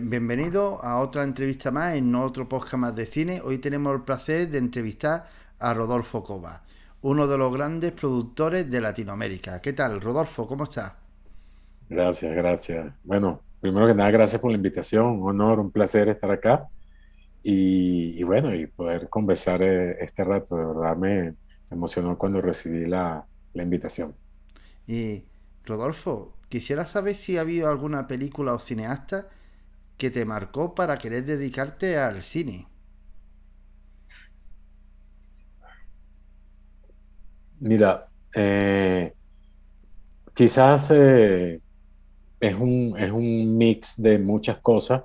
Bienvenido a otra entrevista más en otro podcast más de cine. Hoy tenemos el placer de entrevistar a Rodolfo Cova, uno de los grandes productores de Latinoamérica. ¿Qué tal, Rodolfo? ¿Cómo estás? Gracias, gracias. Bueno, primero que nada, gracias por la invitación. Un honor, un placer estar acá y bueno, y poder conversar este rato. De verdad me emocionó cuando recibí la invitación. Y, Rodolfo, quisiera saber si ha habido alguna película o cineasta que te marcó para querer dedicarte al cine. Mira, quizás es un mix de muchas cosas.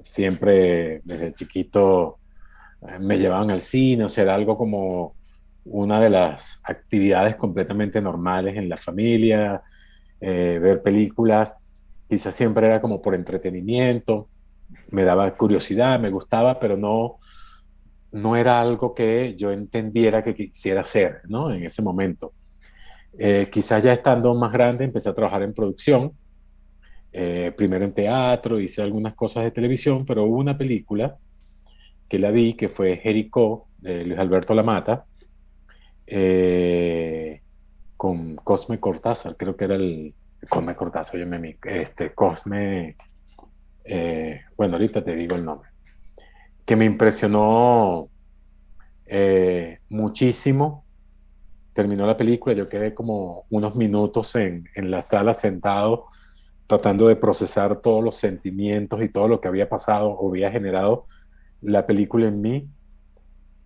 Siempre desde chiquito me llevaban al cine, o sea, era algo como una de las actividades completamente normales en la familia, ver películas, quizás siempre era como por entretenimiento, me daba curiosidad, me gustaba, pero no era algo que yo entendiera que quisiera hacer, ¿no? En ese momento. Quizás ya estando más grande empecé a trabajar en producción, primero en teatro, hice algunas cosas de televisión, pero hubo una película que la vi que fue Jericó, de Luis Alberto Lamata, eh, con Cosme Cortázar, creo que era el Cosme Cortázar, oye, Cosme, bueno, ahorita te digo el nombre, que me impresionó muchísimo. Terminó la película, yo quedé como unos minutos en la sala sentado tratando de procesar todos los sentimientos y todo lo que había pasado o había generado la película en mí.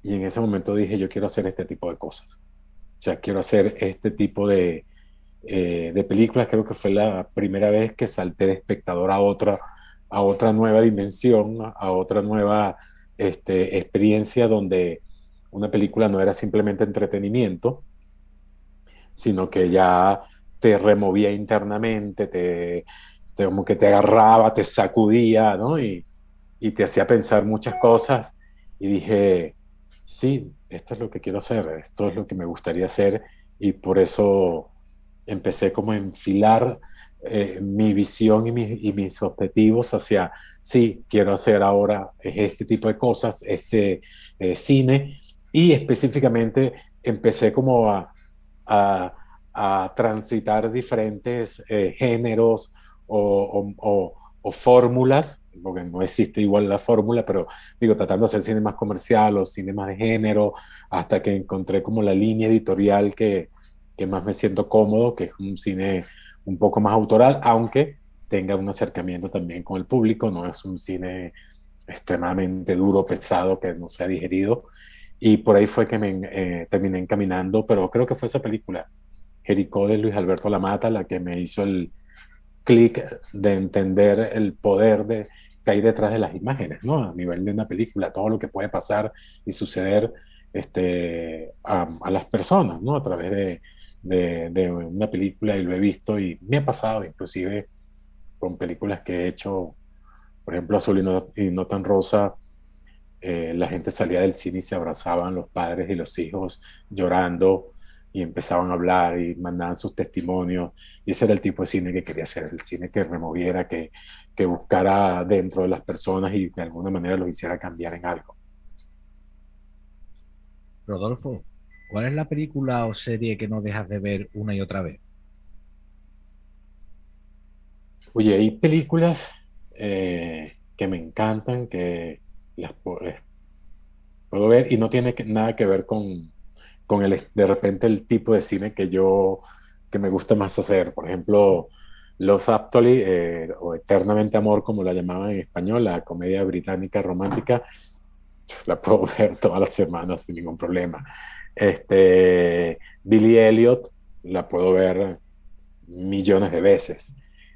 Y en ese momento dije, yo quiero hacer este tipo de cosas. O sea, quiero hacer este tipo de películas. Creo que fue la primera vez que salté de espectador a otra nueva dimensión, a otra nueva experiencia donde una película no era simplemente entretenimiento, sino que ya te removía internamente, como que te agarraba, te sacudía, ¿no? Y te hacía pensar muchas cosas. Y dije, sí, esto es lo que quiero hacer, esto es lo que me gustaría hacer. Y por eso empecé como a enfilar mi visión y mis objetivos hacia, sí, quiero hacer ahora este tipo de cosas, cine. Y específicamente empecé como a, a transitar diferentes géneros o fórmulas, porque no existe igual la fórmula, pero digo, tratando de hacer cine más comercial o cine más de género, hasta que encontré como la línea editorial que más me siento cómodo, que es un cine un poco más autoral, aunque tenga un acercamiento también con el público, no es un cine extremadamente duro, pesado, que no se ha digerido. Y por ahí fue que me terminé encaminando, pero creo que fue esa película, Jericó de Luis Alberto Lamata, la que me hizo el clic de entender el poder que hay detrás de las imágenes, ¿no? A nivel de una película, todo lo que puede pasar y suceder a las personas, ¿no? A través de una película y lo he visto y me ha pasado inclusive con películas que he hecho, por ejemplo, Azul y no tan rosa. La gente salía del cine y se abrazaban los padres y los hijos llorando y empezaban a hablar y mandaban sus testimonios. Y ese era el tipo de cine que quería hacer, el cine que removiera, que buscara dentro de las personas y de alguna manera los hiciera cambiar en algo. Rodolfo, ¿cuál es la película o serie que no dejas de ver una y otra vez? Oye, hay películas que me encantan, que puedo ver y no tiene nada que ver con de repente el tipo de cine que me gusta más hacer. Por ejemplo, Love Actually, o Eternamente Amor, como la llamaban en español, la comedia británica romántica, la puedo ver todas las semanas sin ningún problema. Billy Elliot, la puedo ver millones de veces.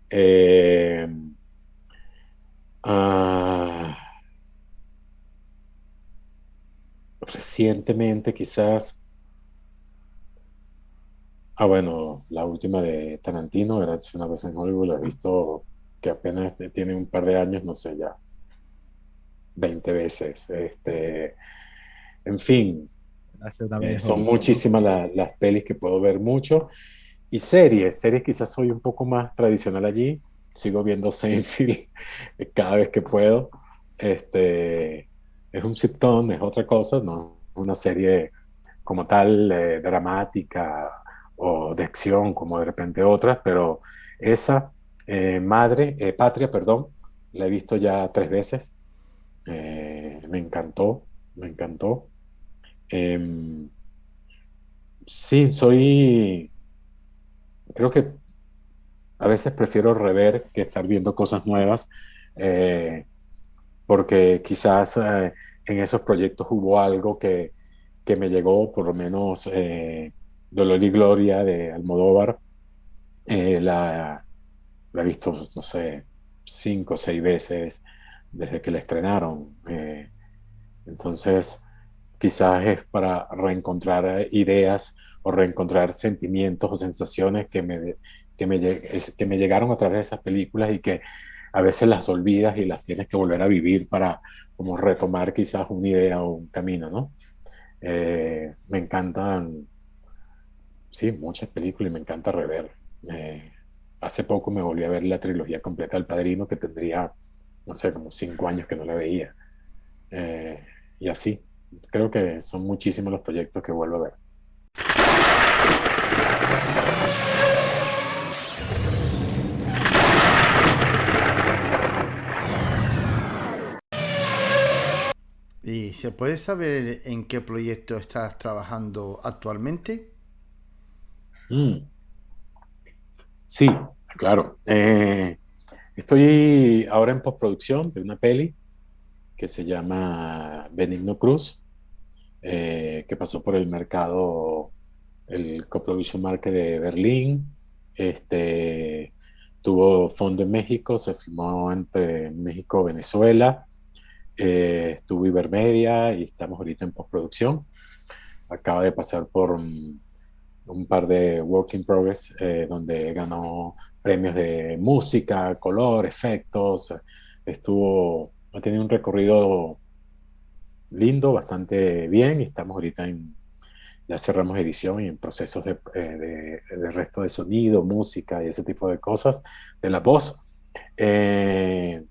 Eh, ah, Recientemente, quizás. Ah, bueno, la última de Tarantino era Una vez en Hollywood, la he visto que apenas tiene un par de años, no sé, ya 20 veces. En fin, Hace una vez en son Hollywood, ¿no? muchísimas las pelis que puedo ver mucho. Y series quizás soy un poco más tradicional allí. sigo viendo Seinfeld cada vez que puedo. Este, es un sitcom, es otra cosa, no es una serie como tal dramática o de acción como de repente otras, pero esa, Patria, perdón, la he visto ya 3 veces. Me encantó, me encantó. Em, sí, creo que a veces prefiero rever que estar viendo cosas nuevas, eh, porque quizás en esos proyectos hubo algo que me llegó, por lo menos Dolor y Gloria de Almodóvar, eh, la, la he visto, no sé, 5 o 6 veces desde que la estrenaron. Entonces, quizás es para reencontrar ideas o reencontrar sentimientos o sensaciones que me llegaron a través de esas películas y que a veces las olvidas y las tienes que volver a vivir para como retomar quizás una idea o un camino, ¿no? Me encantan, sí, muchas películas y me encanta rever. Eh, Hace poco me volví a ver la trilogía completa del Padrino, que tendría, no sé, como 5 años que no la veía. Eh, y así, creo que son muchísimos los proyectos que vuelvo a ver. ¿Y se puede saber en qué proyecto estás trabajando actualmente? Mm, sí, claro. Estoy ahora en postproducción de una peli que se llama Benigno Cruz, que pasó por el mercado, el Coproduction Market de Berlín. Este, tuvo fondo en México, se filmó entre México y Venezuela. Estuvo Ibermedia y estamos ahorita en postproducción. Acaba de pasar por un par de Work in Progress donde ganó premios de música, color, efectos. Ha tenido un recorrido lindo, bastante bien, y estamos ahorita ya cerramos edición y en procesos de resto de sonido, música y ese tipo de cosas de la voz. Eh,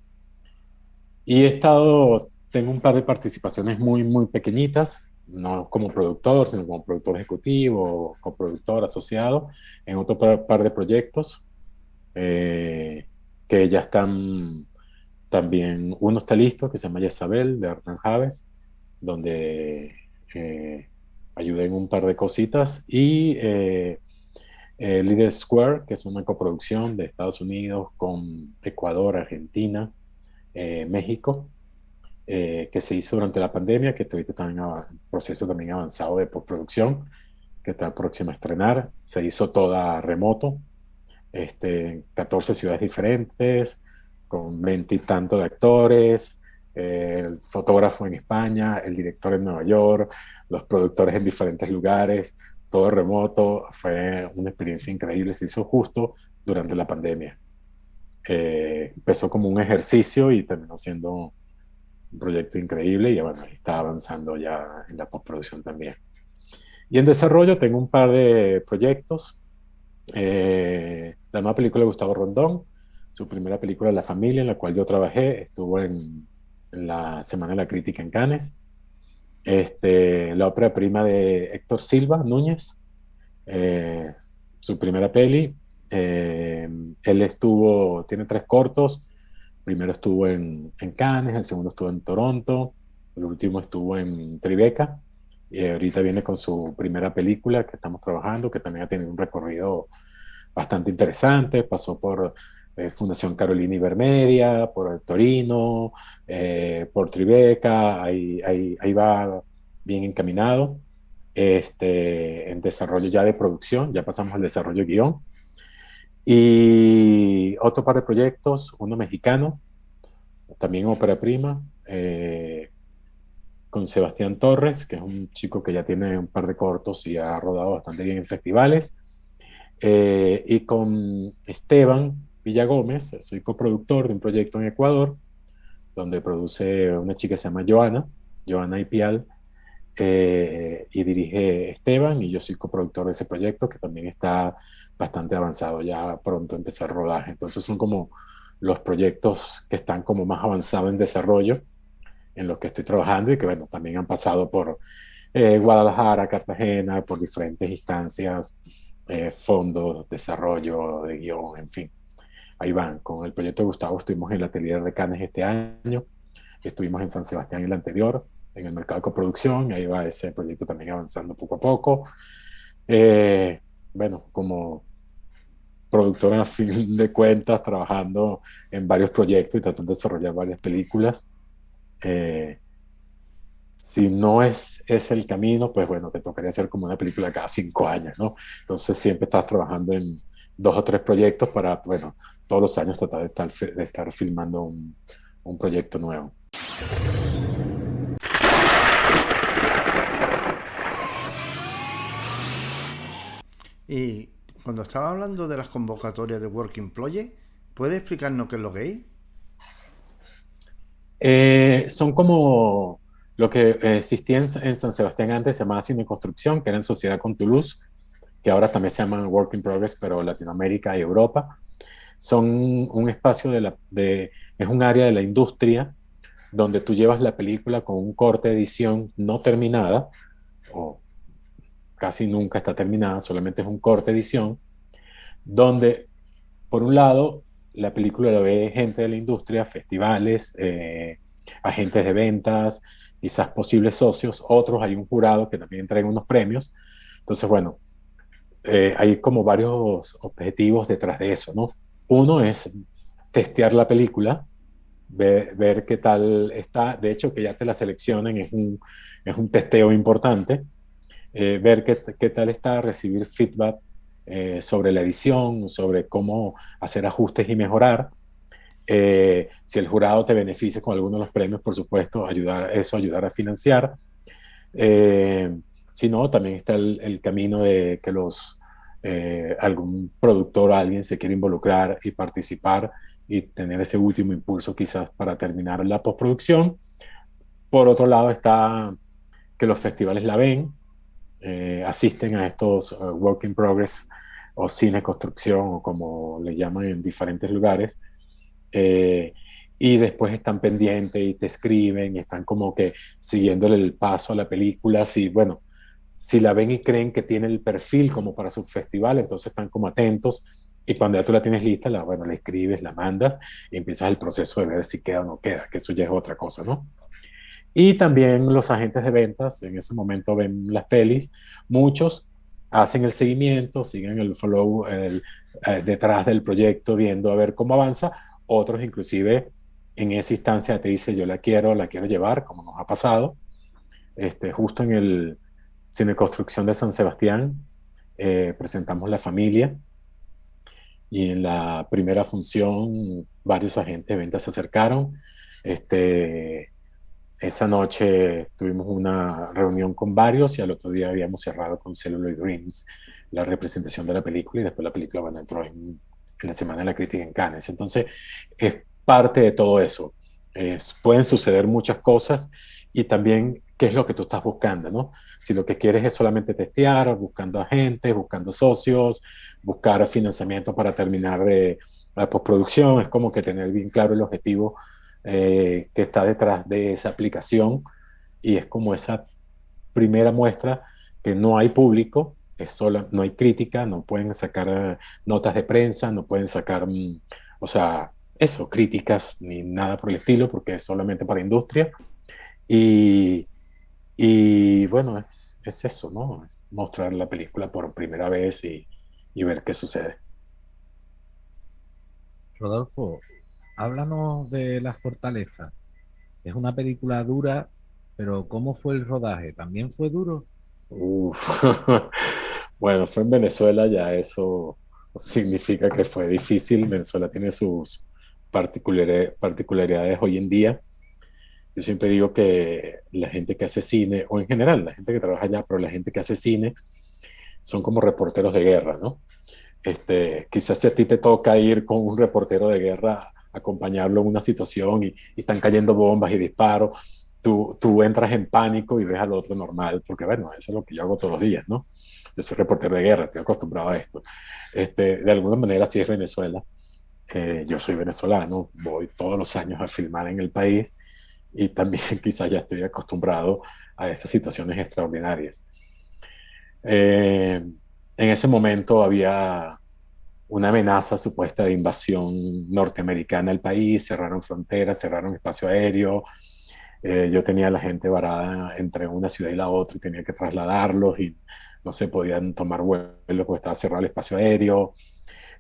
y tengo un par de participaciones muy, muy pequeñitas, no como productor, sino como productor ejecutivo, coproductor asociado, en otro par de proyectos que ya están también. Uno está listo, que se llama Jezabel, de Hernán Javes, donde eh, ayudé en un par de cositas. Y Leader Square, que es una coproducción de Estados Unidos con Ecuador, Argentina, México, que se hizo durante la pandemia, que ahorita está en proceso también avanzado de postproducción, que está próxima a estrenar. Se hizo toda remoto, en 14 ciudades diferentes, con 20 y tanto de actores, el fotógrafo en España, el director en Nueva York, los productores en diferentes lugares, todo remoto. Fue una experiencia increíble, se hizo justo durante la pandemia. Empezó como un ejercicio y terminó siendo un proyecto increíble y bueno, está avanzando ya en la postproducción también. Y en desarrollo tengo un par de proyectos. La nueva película de Gustavo Rondón, su primera película La Familia, en la cual yo trabajé, estuvo en la Semana de la Crítica en Cannes. La ópera prima de Héctor Silva Núñez, eh, su primera peli. Eh, Tiene 3 cortos. Primero estuvo en Cannes, el segundo estuvo en Toronto, el último estuvo en Tribeca. Y ahorita viene con su primera película que estamos trabajando, que también ha tenido un recorrido bastante interesante. Pasó por Fundación Carolina Ibermedia, por Torino, por Tribeca. Ahí va bien encaminado. En desarrollo ya de producción, ya pasamos al desarrollo de guión. Y otro par de proyectos, uno mexicano, también ópera prima, con Sebastián Torres, que es un chico que ya tiene un par de cortos y ha rodado bastante bien en festivales. Y con Esteban Villagómez, soy coproductor de un proyecto en Ecuador, donde produce una chica que se llama Joana Ipial, y dirige Esteban, y yo soy coproductor de ese proyecto, que también está bastante avanzado, ya pronto empezar rodaje. Entonces son como los proyectos que están como más avanzados en desarrollo, en los que estoy trabajando y que, bueno, también han pasado por Guadalajara, Cartagena, por diferentes instancias, fondos, desarrollo de guión, en fin. Ahí van. Con el proyecto de Gustavo estuvimos en el Atelier de Cannes este año, estuvimos en San Sebastián el anterior, en el mercado de coproducción, ahí va ese proyecto también avanzando poco a poco. Eh, bueno, como productor a fin de cuentas, trabajando en varios proyectos y tratando de desarrollar varias películas. Eh, si no es el camino, pues bueno, te tocaría hacer como una película cada 5 años, ¿no? Entonces siempre estás trabajando en 2 o 3 proyectos para, bueno, todos los años tratar de estar filmando un proyecto nuevo. Y cuando estaba hablando de las convocatorias de Working Project, ¿puede explicarnos qué es lo que es? Son como lo que existía en San Sebastián antes, se llamaba Cine Construcción, que era en sociedad con Toulouse, que ahora también se llaman Work in Progress, pero Latinoamérica y Europa. Son un espacio es un área de la industria donde tú llevas la película con un corte de edición no terminada, o casi nunca está terminada, solamente es un corte de edición, donde por un lado la película la ve gente de la industria, festivales, agentes de ventas, quizás posibles socios, otros hay un jurado que también entrega unos premios. Entonces, bueno, hay como varios objetivos detrás de eso, ¿no? Uno es testear la película, ver qué tal está. De hecho, que ya te la seleccionen es un testeo importante. Ver qué tal está, recibir feedback sobre la edición, sobre cómo hacer ajustes y mejorar. Si el jurado te beneficia con alguno de los premios, por supuesto, ayudar a financiar. Eh, si no, también está el camino de que algún productor o alguien se quiera involucrar y participar y tener ese último impulso quizás para terminar la postproducción. Por otro lado está que los festivales la ven, asisten a estos work in progress o cine construcción o como le llaman en diferentes lugares, eh, y después están pendientes y te escriben y están como que siguiéndole el paso a la película. Si, bueno, si la ven y creen que tiene el perfil como para su festival, entonces están como atentos y cuando ya tú la tienes lista, bueno, la escribes, la mandas y empiezas el proceso de ver si queda o no queda, que eso ya es otra cosa, ¿no? Y también los agentes de ventas en ese momento ven las pelis, muchos hacen el seguimiento, siguen el follow detrás del proyecto, viendo a ver cómo avanza, otros inclusive en esa instancia te dice yo la quiero llevar, como nos ha pasado, justo en el Cine Construcción de San Sebastián, presentamos La Familia y en la primera función varios agentes de ventas se acercaron, este, esa noche tuvimos una reunión con varios y al otro día habíamos cerrado con Celluloid Dreams la representación de la película y después la película bueno, entró en la Semana de la Crítica en Cannes. Entonces, es parte de todo eso. Pueden suceder muchas cosas y también qué es lo que tú estás buscando, ¿no? Si lo que quieres es solamente testear, buscando agentes, buscando socios, buscar financiamiento para terminar la postproducción, es como que tener bien claro el objetivo que está detrás de esa aplicación y es como esa primera muestra que no hay público, no hay crítica, no pueden sacar notas de prensa, no pueden sacar, o sea, eso, críticas ni nada por el estilo, porque es solamente para industria. Y, y bueno, es eso, ¿no? Es mostrar la película por primera vez y ver qué sucede. Rodolfo, háblanos de La Fortaleza. Es una película dura, pero ¿cómo fue el rodaje? ¿También fue duro? Uf. Bueno, fue en Venezuela, ya eso significa que fue difícil. Venezuela tiene sus particularidades hoy en día. Yo siempre digo que la gente que hace cine, o en general, la gente que trabaja allá, pero la gente que hace cine, son como reporteros de guerra, ¿no? Quizás si a ti te toca ir con un reportero de guerra, acompañarlo en una situación y están cayendo bombas y disparos, tú entras en pánico y ves al otro normal, porque bueno, eso es lo que yo hago todos los días, ¿no? Yo soy reportero de guerra, estoy acostumbrado a esto. De alguna manera, sí es Venezuela. Yo soy venezolano, voy todos los años a filmar en el país y también quizás ya estoy acostumbrado a esas situaciones extraordinarias. En ese momento había una amenaza supuesta de invasión norteamericana al país, cerraron fronteras, cerraron espacio aéreo. Yo tenía a la gente varada entre una ciudad y la otra y tenía que trasladarlos y no se podían tomar vuelos porque estaba cerrado el espacio aéreo.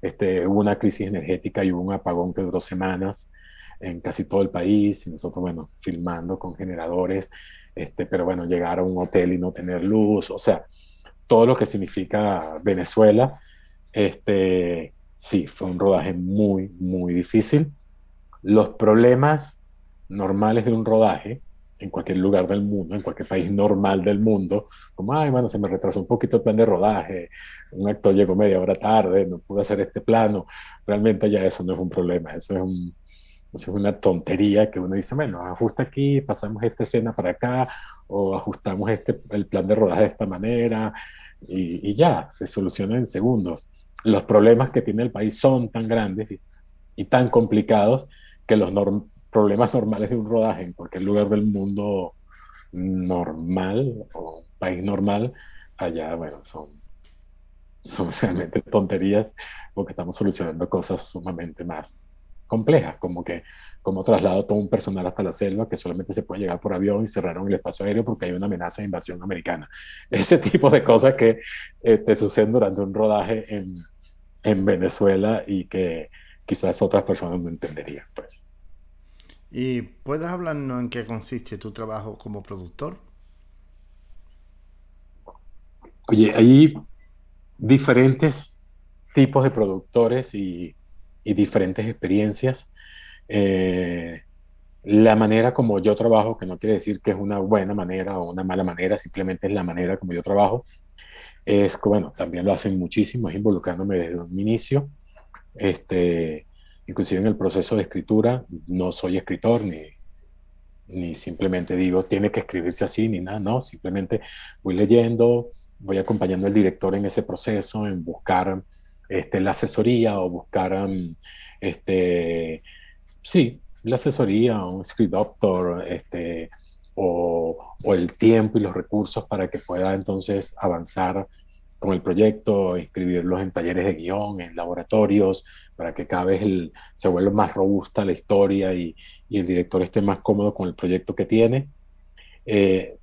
Hubo una crisis energética y hubo un apagón que duró semanas en casi todo el país y nosotros, bueno, filmando con generadores, pero bueno, llegar a un hotel y no tener luz, o sea, todo lo que significa Venezuela, sí, fue un rodaje muy, muy difícil. Los problemas normales de un rodaje en cualquier lugar del mundo, en cualquier país normal del mundo, como, ay, bueno, se me retrasó un poquito el plan de rodaje, un actor llegó media hora tarde, no pude hacer este plano, realmente ya eso no es un problema, eso es una tontería que uno dice, bueno, ajusta aquí, pasamos esta escena para acá, o ajustamos el plan de rodaje de esta manera, y ya, se soluciona en segundos. Los problemas que tiene el país son tan grandes y tan complicados que los problemas normales de un rodaje en cualquier lugar del mundo normal o un país normal, allá, bueno, son realmente tonterías porque estamos solucionando cosas sumamente más complejas, como que como traslado todo un personal hasta la selva que solamente se puede llegar por avión y cerraron el espacio aéreo porque hay una amenaza de invasión americana. Ese tipo de cosas que te suceden durante un rodaje en Venezuela y que quizás otras personas no entenderían, pues. ¿Y puedes hablarnos en qué consiste tu trabajo como productor? Oye, hay diferentes tipos de productores y diferentes experiencias. Eh, la manera como yo trabajo, que no quiere decir que es una buena manera o una mala manera, simplemente es la manera como yo trabajo, es que, bueno, también lo hacen muchísimo, es involucrándome desde un inicio, este, inclusive en el proceso de escritura, no soy escritor ni simplemente digo tiene que escribirse así, ni nada, no, simplemente voy leyendo, voy acompañando al director en ese proceso, en buscar la asesoría o buscar, este, sí, la asesoría, un script doctor, o el tiempo y los recursos para que pueda entonces avanzar con el proyecto, inscribirlos en talleres de guión, en laboratorios, para que cada vez se vuelva más robusta la historia y el director esté más cómodo con el proyecto que tiene.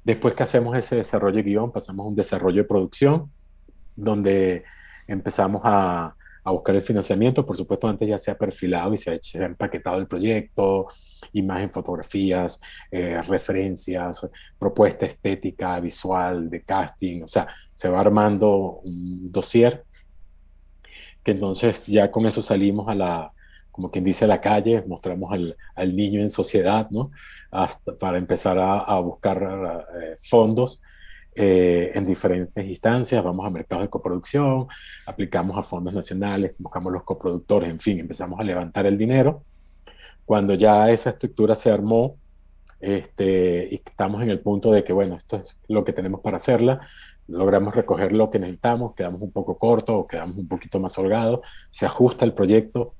Después que hacemos ese desarrollo de guión, pasamos a un desarrollo de producción, donde empezamos a buscar el financiamiento. Por supuesto, antes ya se ha perfilado y se ha empaquetado el proyecto, imagen, fotografías, referencias, propuesta estética, visual, de casting, o sea, se va armando un dossier que entonces ya con eso salimos como quien dice, a la calle, mostramos al niño en sociedad, ¿no? Hasta para empezar a buscar fondos en diferentes instancias, vamos a mercados de coproducción, aplicamos a fondos nacionales, buscamos los coproductores, en fin, empezamos a levantar el dinero. Cuando ya esa estructura se armó, y estamos en el punto de que, bueno, esto es lo que tenemos para hacerla, logramos recoger lo que necesitamos, quedamos un poco cortos o quedamos un poquito más holgados, se ajusta el proyecto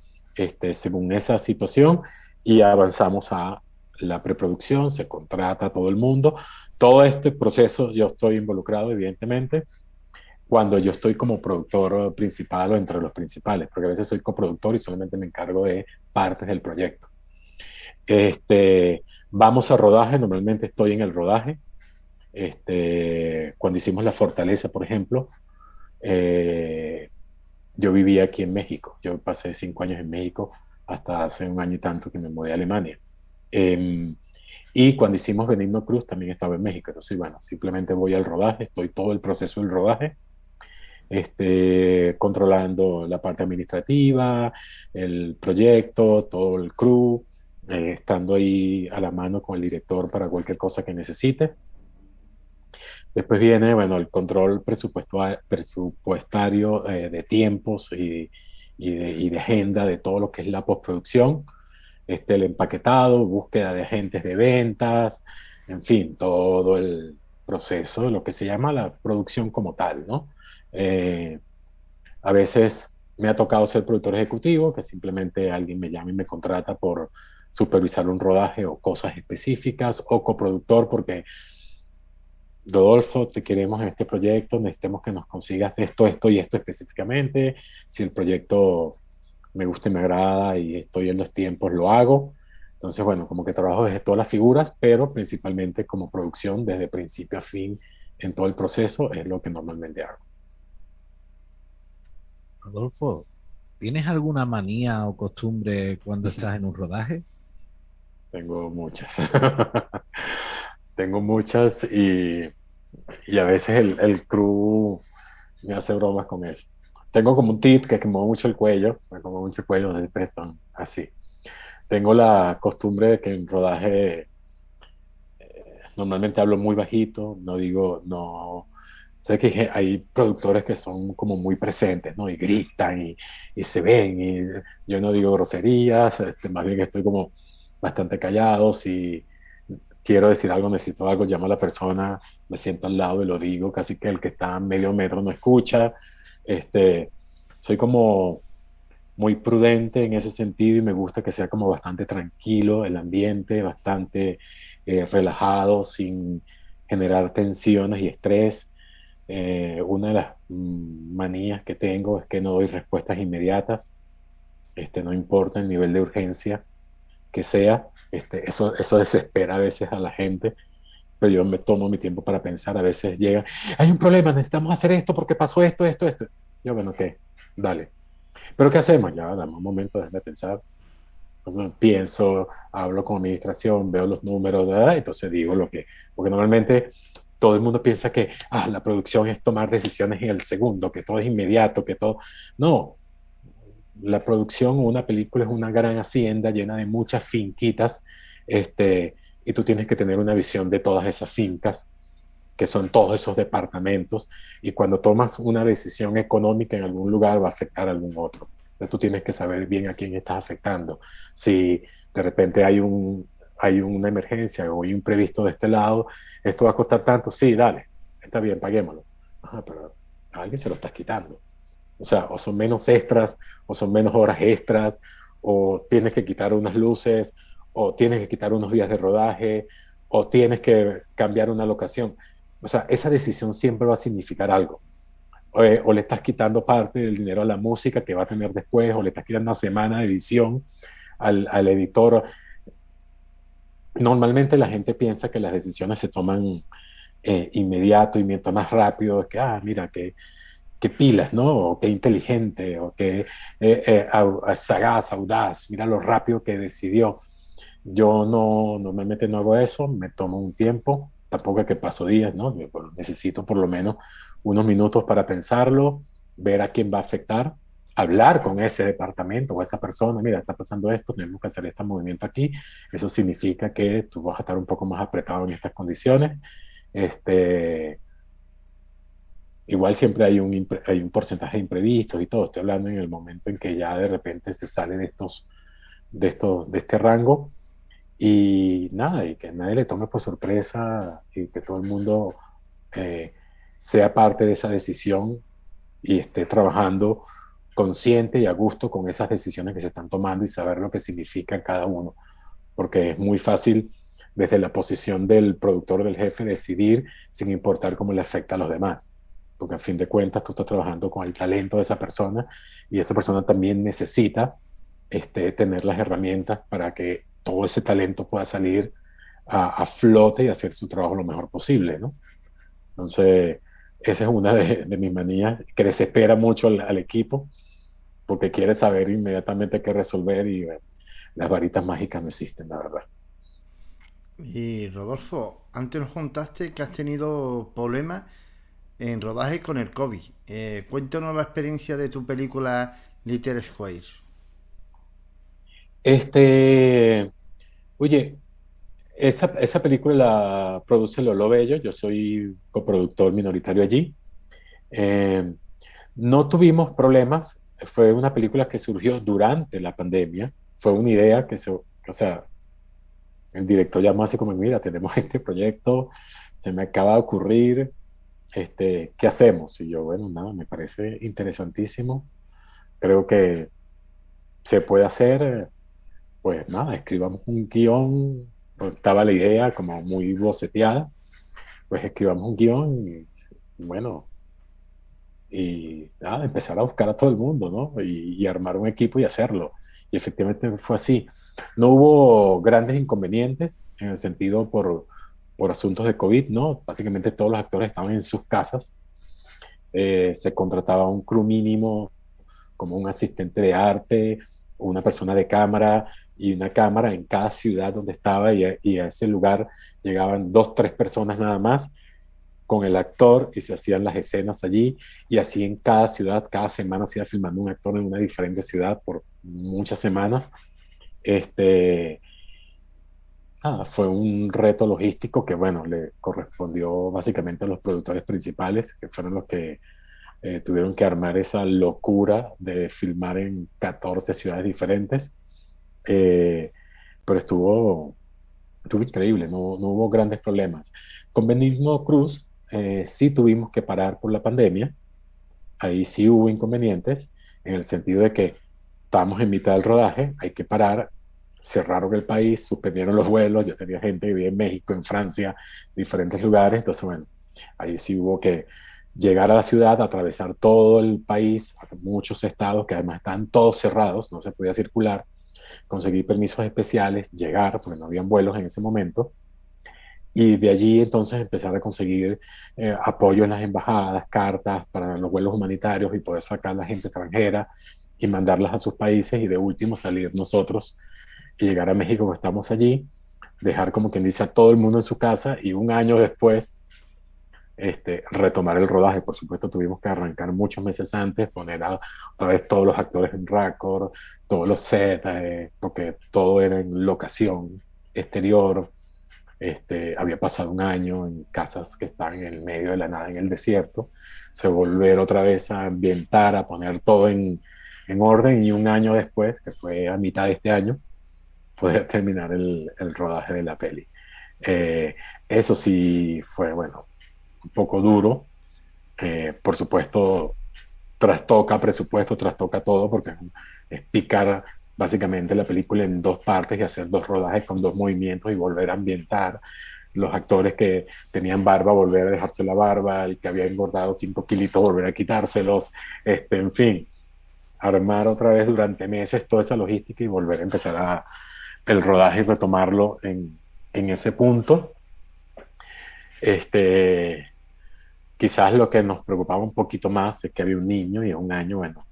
según esa situación y avanzamos a la preproducción, se contrata a todo el mundo. Todo este proceso yo estoy involucrado, evidentemente, cuando yo estoy como productor principal o entre los principales, porque a veces soy coproductor y solamente me encargo de partes del proyecto. Vamos a rodaje, normalmente estoy en el rodaje. Cuando hicimos La Fortaleza, por ejemplo, eh, yo vivía aquí en México. Yo pasé 5 años en México hasta hace un año y tanto que me mudé a Alemania. Eh, y cuando hicimos Benigno Cruz también estaba en México. Entonces, bueno, simplemente voy al rodaje, estoy todo el proceso del rodaje, controlando la parte administrativa, el proyecto, todo el crew, estando ahí a la mano con el director para cualquier cosa que necesite. Después viene, bueno, el control presupuestario de tiempos y de agenda de todo lo que es la postproducción, el empaquetado, búsqueda de agentes de ventas, en fin, todo el proceso, lo que se llama la producción como tal, ¿no? Eh, a veces me ha tocado ser productor ejecutivo, que simplemente alguien me llama y me contrata por supervisar un rodaje o cosas específicas, o coproductor porque Rodolfo, te queremos en este proyecto, necesitamos que nos consigas esto, esto y esto específicamente. Si el proyecto me gusta y me agrada y estoy en los tiempos, lo hago. Entonces, bueno, como que trabajo desde todas las figuras, pero principalmente como producción, desde principio a fin, en todo el proceso, es lo que normalmente hago. Rodolfo, ¿tienes alguna manía o costumbre cuando estás en un rodaje? Tengo muchas. Tengo muchas y a veces el crew me hace bromas con eso. Tengo como un tic que me mueve mucho el cuello, me como mucho el cuello, desde están así. Tengo la costumbre de que en rodaje normalmente hablo muy bajito, no digo, no. Sé que hay productores que son como muy presentes, ¿no? Y gritan y se ven, y yo no digo groserías, más bien estoy como bastante callado. Si quiero decir algo, necesito algo, llamo a la persona, me siento al lado y lo digo, casi que el que está a medio metro no escucha. Este, soy como muy prudente en ese sentido y me gusta que sea como bastante tranquilo el ambiente, bastante relajado, sin generar tensiones y estrés. Una de las manías que tengo es que no doy respuestas inmediatas, no importa el nivel de urgencia que sea, eso desespera a veces a la gente, pero yo me tomo mi tiempo para pensar. A veces llega, hay un problema, necesitamos hacer esto porque pasó esto, esto, esto. Yo, bueno, ok, dale. ¿Pero qué hacemos? Ya, dame un momento, déjame pensar. Entonces, pienso, hablo con administración, veo los números, ¿verdad? Entonces digo lo que, porque normalmente todo el mundo piensa que la producción es tomar decisiones en el segundo, que todo es inmediato, que todo. No, la producción o una película es una gran hacienda llena de muchas finquitas, y tú tienes que tener una visión de todas esas fincas, que son todos esos departamentos, y cuando tomas una decisión económica en algún lugar va a afectar a algún otro. Entonces tú tienes que saber bien a quién estás afectando. Si de repente hay una emergencia o hay un imprevisto de este lado, esto va a costar tanto, sí, dale, está bien, paguémoslo. Ajá, pero a alguien se lo estás quitando. O sea, o son menos extras, o son menos horas extras, o tienes que quitar unas luces, o tienes que quitar unos días de rodaje, o tienes que cambiar una locación. O sea, esa decisión siempre va a significar algo. O le estás quitando parte del dinero a la música que va a tener después, o le estás quitando una semana de edición al editor. Normalmente la gente piensa que las decisiones se toman inmediato y mientras más rápido, es que, mira, que pilas, ¿no? O qué inteligente, o qué sagaz, audaz, mira lo rápido que decidió. Yo no, normalmente no hago eso, me tomo un tiempo, tampoco es que paso días, ¿no? Yo, bueno, necesito por lo menos unos minutos para pensarlo, ver a quién va a afectar, hablar con ese departamento o esa persona, mira, está pasando esto, tenemos que hacer este movimiento aquí, eso significa que tú vas a estar un poco más apretado en estas condiciones. Este, Igual siempre hay un porcentaje de imprevistos y todo. Estoy hablando en el momento en que ya de repente se sale de este rango y nada, y que nadie le tome por sorpresa y que todo el mundo eh, sea parte de esa decisión y esté trabajando consciente y a gusto con esas decisiones que se están tomando y saber lo que significa cada uno. Porque es muy fácil desde la posición del productor, del jefe, decidir sin importar cómo le afecta a los demás. Porque a fin de cuentas tú estás trabajando con el talento de esa persona y esa persona también necesita tener las herramientas para que todo ese talento pueda salir a flote y hacer su trabajo lo mejor posible, ¿no? Entonces, esa es una de mis manías que desespera mucho al equipo porque quiere saber inmediatamente qué resolver y las varitas mágicas no existen, la verdad. Y Rodolfo, antes nos contaste que has tenido problemas en rodaje con el COVID. Cuéntanos la experiencia de tu película Little Squares. Este, Oye, esa película la produce Lolo Bello, yo soy coproductor minoritario allí. Eh, no tuvimos problemas, fue una película que surgió durante la pandemia, fue una idea o sea, El director llamó así como, mira, tenemos este proyecto, se me acaba de ocurrir, ¿qué hacemos? Y yo, bueno, nada, me parece interesantísimo. Creo que se puede hacer, pues nada, escribamos un guión, estaba la idea como muy boceteada, pues escribamos un guión y bueno, y nada, empezar a buscar a todo el mundo, ¿no? Y armar un equipo y hacerlo. Y efectivamente fue así. No hubo grandes inconvenientes en el sentido por asuntos de COVID, ¿no? Básicamente todos los actores estaban en sus casas. Se contrataba un crew mínimo como un asistente de arte, una persona de cámara y una cámara en cada ciudad donde estaba y a ese lugar llegaban dos, tres personas nada más con el actor y se hacían las escenas allí y así en cada ciudad, cada semana se iba filmando un actor en una diferente ciudad por muchas semanas. Este, fue un reto logístico que, bueno, le correspondió básicamente a los productores principales, que fueron los que tuvieron que armar esa locura de filmar en 14 ciudades diferentes. Eh, pero estuvo increíble, no hubo grandes problemas. Con Benigno Cruz sí tuvimos que parar por la pandemia, ahí sí hubo inconvenientes, en el sentido de que estábamos en mitad del rodaje, hay que parar, cerraron el país, suspendieron los vuelos, yo tenía gente que vivía en México, en Francia, diferentes lugares, entonces bueno, ahí sí hubo que llegar a la ciudad, atravesar todo el país, muchos estados que además están todos cerrados, no se podía circular, conseguir permisos especiales, llegar, porque no habían vuelos en ese momento, y de allí entonces empezar a conseguir apoyo en las embajadas, cartas para los vuelos humanitarios y poder sacar a la gente extranjera y mandarlas a sus países y de último salir nosotros y llegar a México que estamos allí, dejar como quien dice a todo el mundo en su casa y un año después retomar el rodaje. Por supuesto tuvimos que arrancar muchos meses antes, poner otra vez todos los actores en récord, todos los sets, porque todo era en locación exterior. Había pasado un año en casas que estaban en el medio de la nada, en el desierto, se volver otra vez a ambientar, a poner todo en orden y un año después, que fue a mitad de este año, poder terminar el rodaje de la peli. Eh, Eso sí fue, bueno, un poco duro. Por supuesto, trastoca presupuesto, trastoca todo, porque es picar básicamente la película en dos partes y hacer dos rodajes con dos movimientos y volver a ambientar los actores que tenían barba, volver a dejarse la barba, el que había engordado 5 kilitos, volver a quitárselos, en fin, armar otra vez durante meses toda esa logística y volver a empezar el rodaje y retomarlo en ese punto. Este, Quizás lo que nos preocupaba un poquito más es que había un niño y a un año, bueno,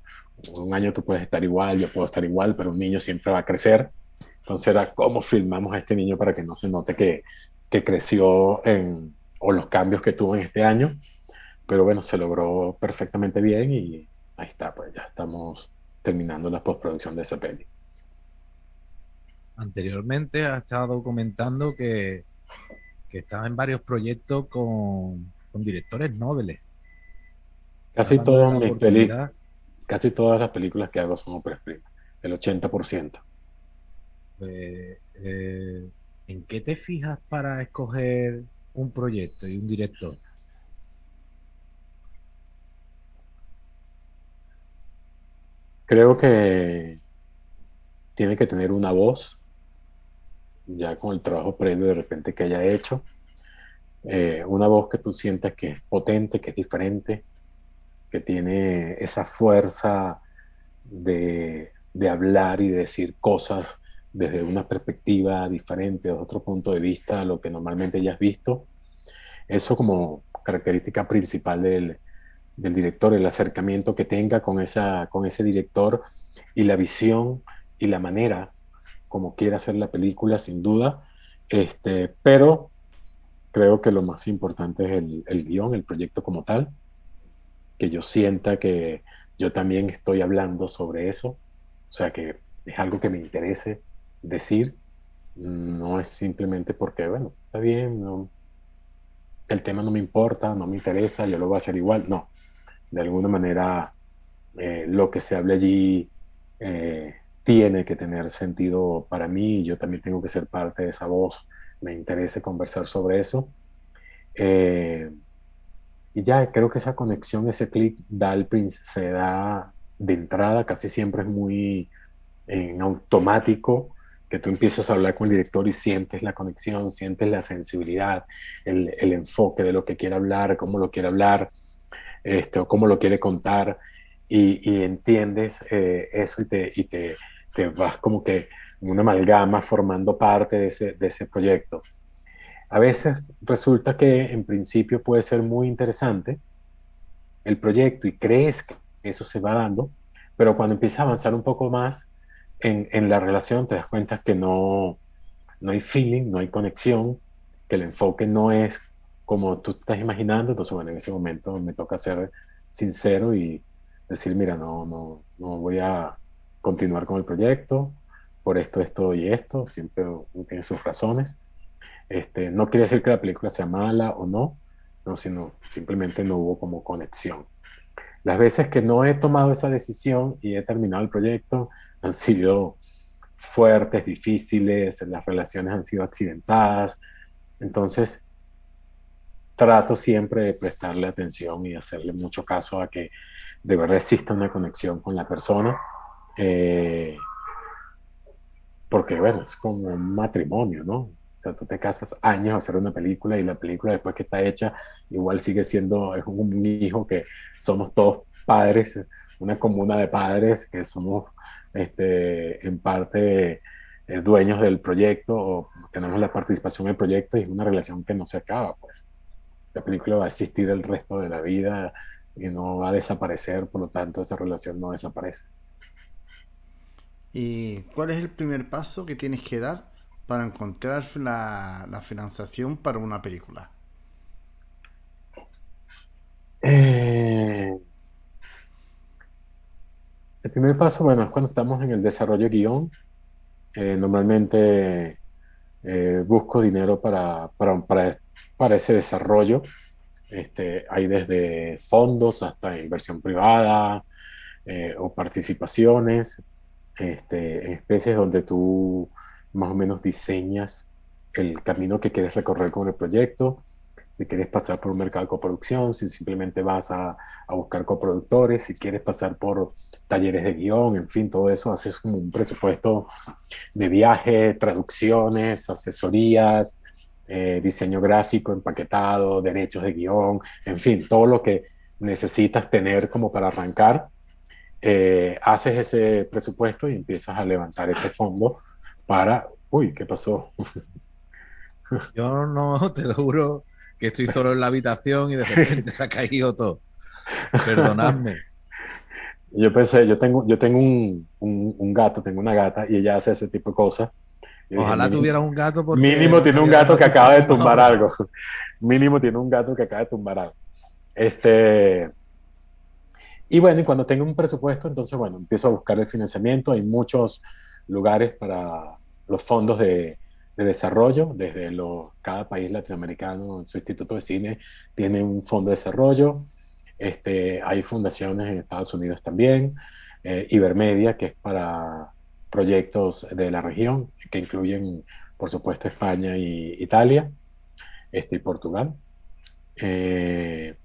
un año tú puedes estar igual, yo puedo estar igual, pero un niño siempre va a crecer. Entonces era cómo filmamos a este niño para que no se note que creció o los cambios que tuvo en este año. Pero bueno, se logró perfectamente bien y ahí está, pues ya estamos terminando la postproducción de esa peli. Anteriormente has estado comentando que estás en varios proyectos con directores nobles. Casi, Ahora dándole todas la mis peli, oportunidad. casi todas las películas que hago son óperas primas, el 80%. Pues, ¿en qué te fijas para escoger un proyecto y un director? Creo que tiene que tener una voz, ya con el trabajo previo de repente que haya hecho, una voz que tú sientas que es potente, que es diferente, que tiene esa fuerza de hablar y de decir cosas desde una perspectiva diferente, desde otro punto de vista a lo que normalmente ya has visto. Eso como característica principal del director, el acercamiento que tenga con ese director y la visión y la manera como quiera hacer la película, sin duda. Pero creo que lo más importante es el guión, el proyecto como tal, que yo sienta que yo también estoy hablando sobre eso, o sea, que es algo que me interese decir, no es simplemente porque, bueno, está bien, no, el tema no me importa, no me interesa, yo lo voy a hacer igual, no, de alguna manera lo que se hable allí tiene que tener sentido para mí y yo también tengo que ser parte de esa voz. Me interesa conversar sobre eso. Eh, y ya creo que esa conexión, ese clic se da de entrada, casi siempre es muy en automático, que tú empiezas a hablar con el director y sientes la conexión, sientes la sensibilidad, el enfoque de lo que quiere hablar, cómo lo quiere hablar, o cómo lo quiere contar, y entiendes eso te vas como que en una amalgama formando parte de ese proyecto. A veces resulta que en principio puede ser muy interesante el proyecto y crees que eso se va dando, pero cuando empieza a avanzar un poco más en la relación te das cuenta que no hay feeling, no hay conexión, que el enfoque no es como tú te estás imaginando. Entonces, bueno, en ese momento me toca ser sincero y decir, mira, no voy a continuar con el proyecto por esto, esto y esto. Siempre uno tiene sus razones. No quiere decir que la película sea mala o no, no, sino simplemente no hubo como conexión. Las veces que no he tomado esa decisión y he terminado el proyecto han sido fuertes, difíciles, las relaciones han sido accidentadas. Entonces, trato siempre de prestarle atención y hacerle mucho caso a que de verdad exista una conexión con la persona. Eh, Porque, bueno, es como un matrimonio, ¿no? O sea, tú te casas años a hacer una película y la película después que está hecha igual sigue siendo, es un hijo que somos todos padres, una comuna de padres que somos en parte dueños del proyecto o tenemos la participación en el proyecto y es una relación que no se acaba, pues. La película va a existir el resto de la vida y no va a desaparecer, por lo tanto esa relación no desaparece. ¿Y cuál es el primer paso que tienes que dar para encontrar la financiación para una película? Eh, el primer paso, bueno, es cuando estamos en el desarrollo de guión. Normalmente busco dinero para ese desarrollo. Hay desde fondos hasta inversión privada o participaciones, en especies donde tú más o menos diseñas el camino que quieres recorrer con el proyecto. Si quieres pasar por un mercado de coproducción, si simplemente vas a buscar coproductores, si quieres pasar por talleres de guión, en fin, todo eso, haces como un presupuesto de viaje, traducciones, asesorías, diseño gráfico, empaquetado, derechos de guión, en fin, todo lo que necesitas tener como para arrancar. Haces ese presupuesto y empiezas a levantar ese fondo para, uy, ¿qué pasó? Yo no, te lo juro que estoy solo en la habitación y de repente se ha caído todo. Perdonadme. Yo pensé, yo tengo un gato, tengo una gata y ella hace ese tipo de cosas. Yo dije, Ojalá tuvieras un gato porque mínimo no tiene un estaría gato que acaba de asustando más tumbar ahora. algo. Mínimo tiene un gato que acaba de tumbar algo. Este, y bueno, y cuando tengo un presupuesto, entonces, bueno, empiezo a buscar el financiamiento. Hay muchos lugares para los fondos de desarrollo, desde cada país latinoamericano, en su instituto de cine, tiene un fondo de desarrollo. Hay fundaciones en Estados Unidos también, Ibermedia, que es para proyectos de la región, que incluyen, por supuesto, España y Italia, y Portugal. Eh,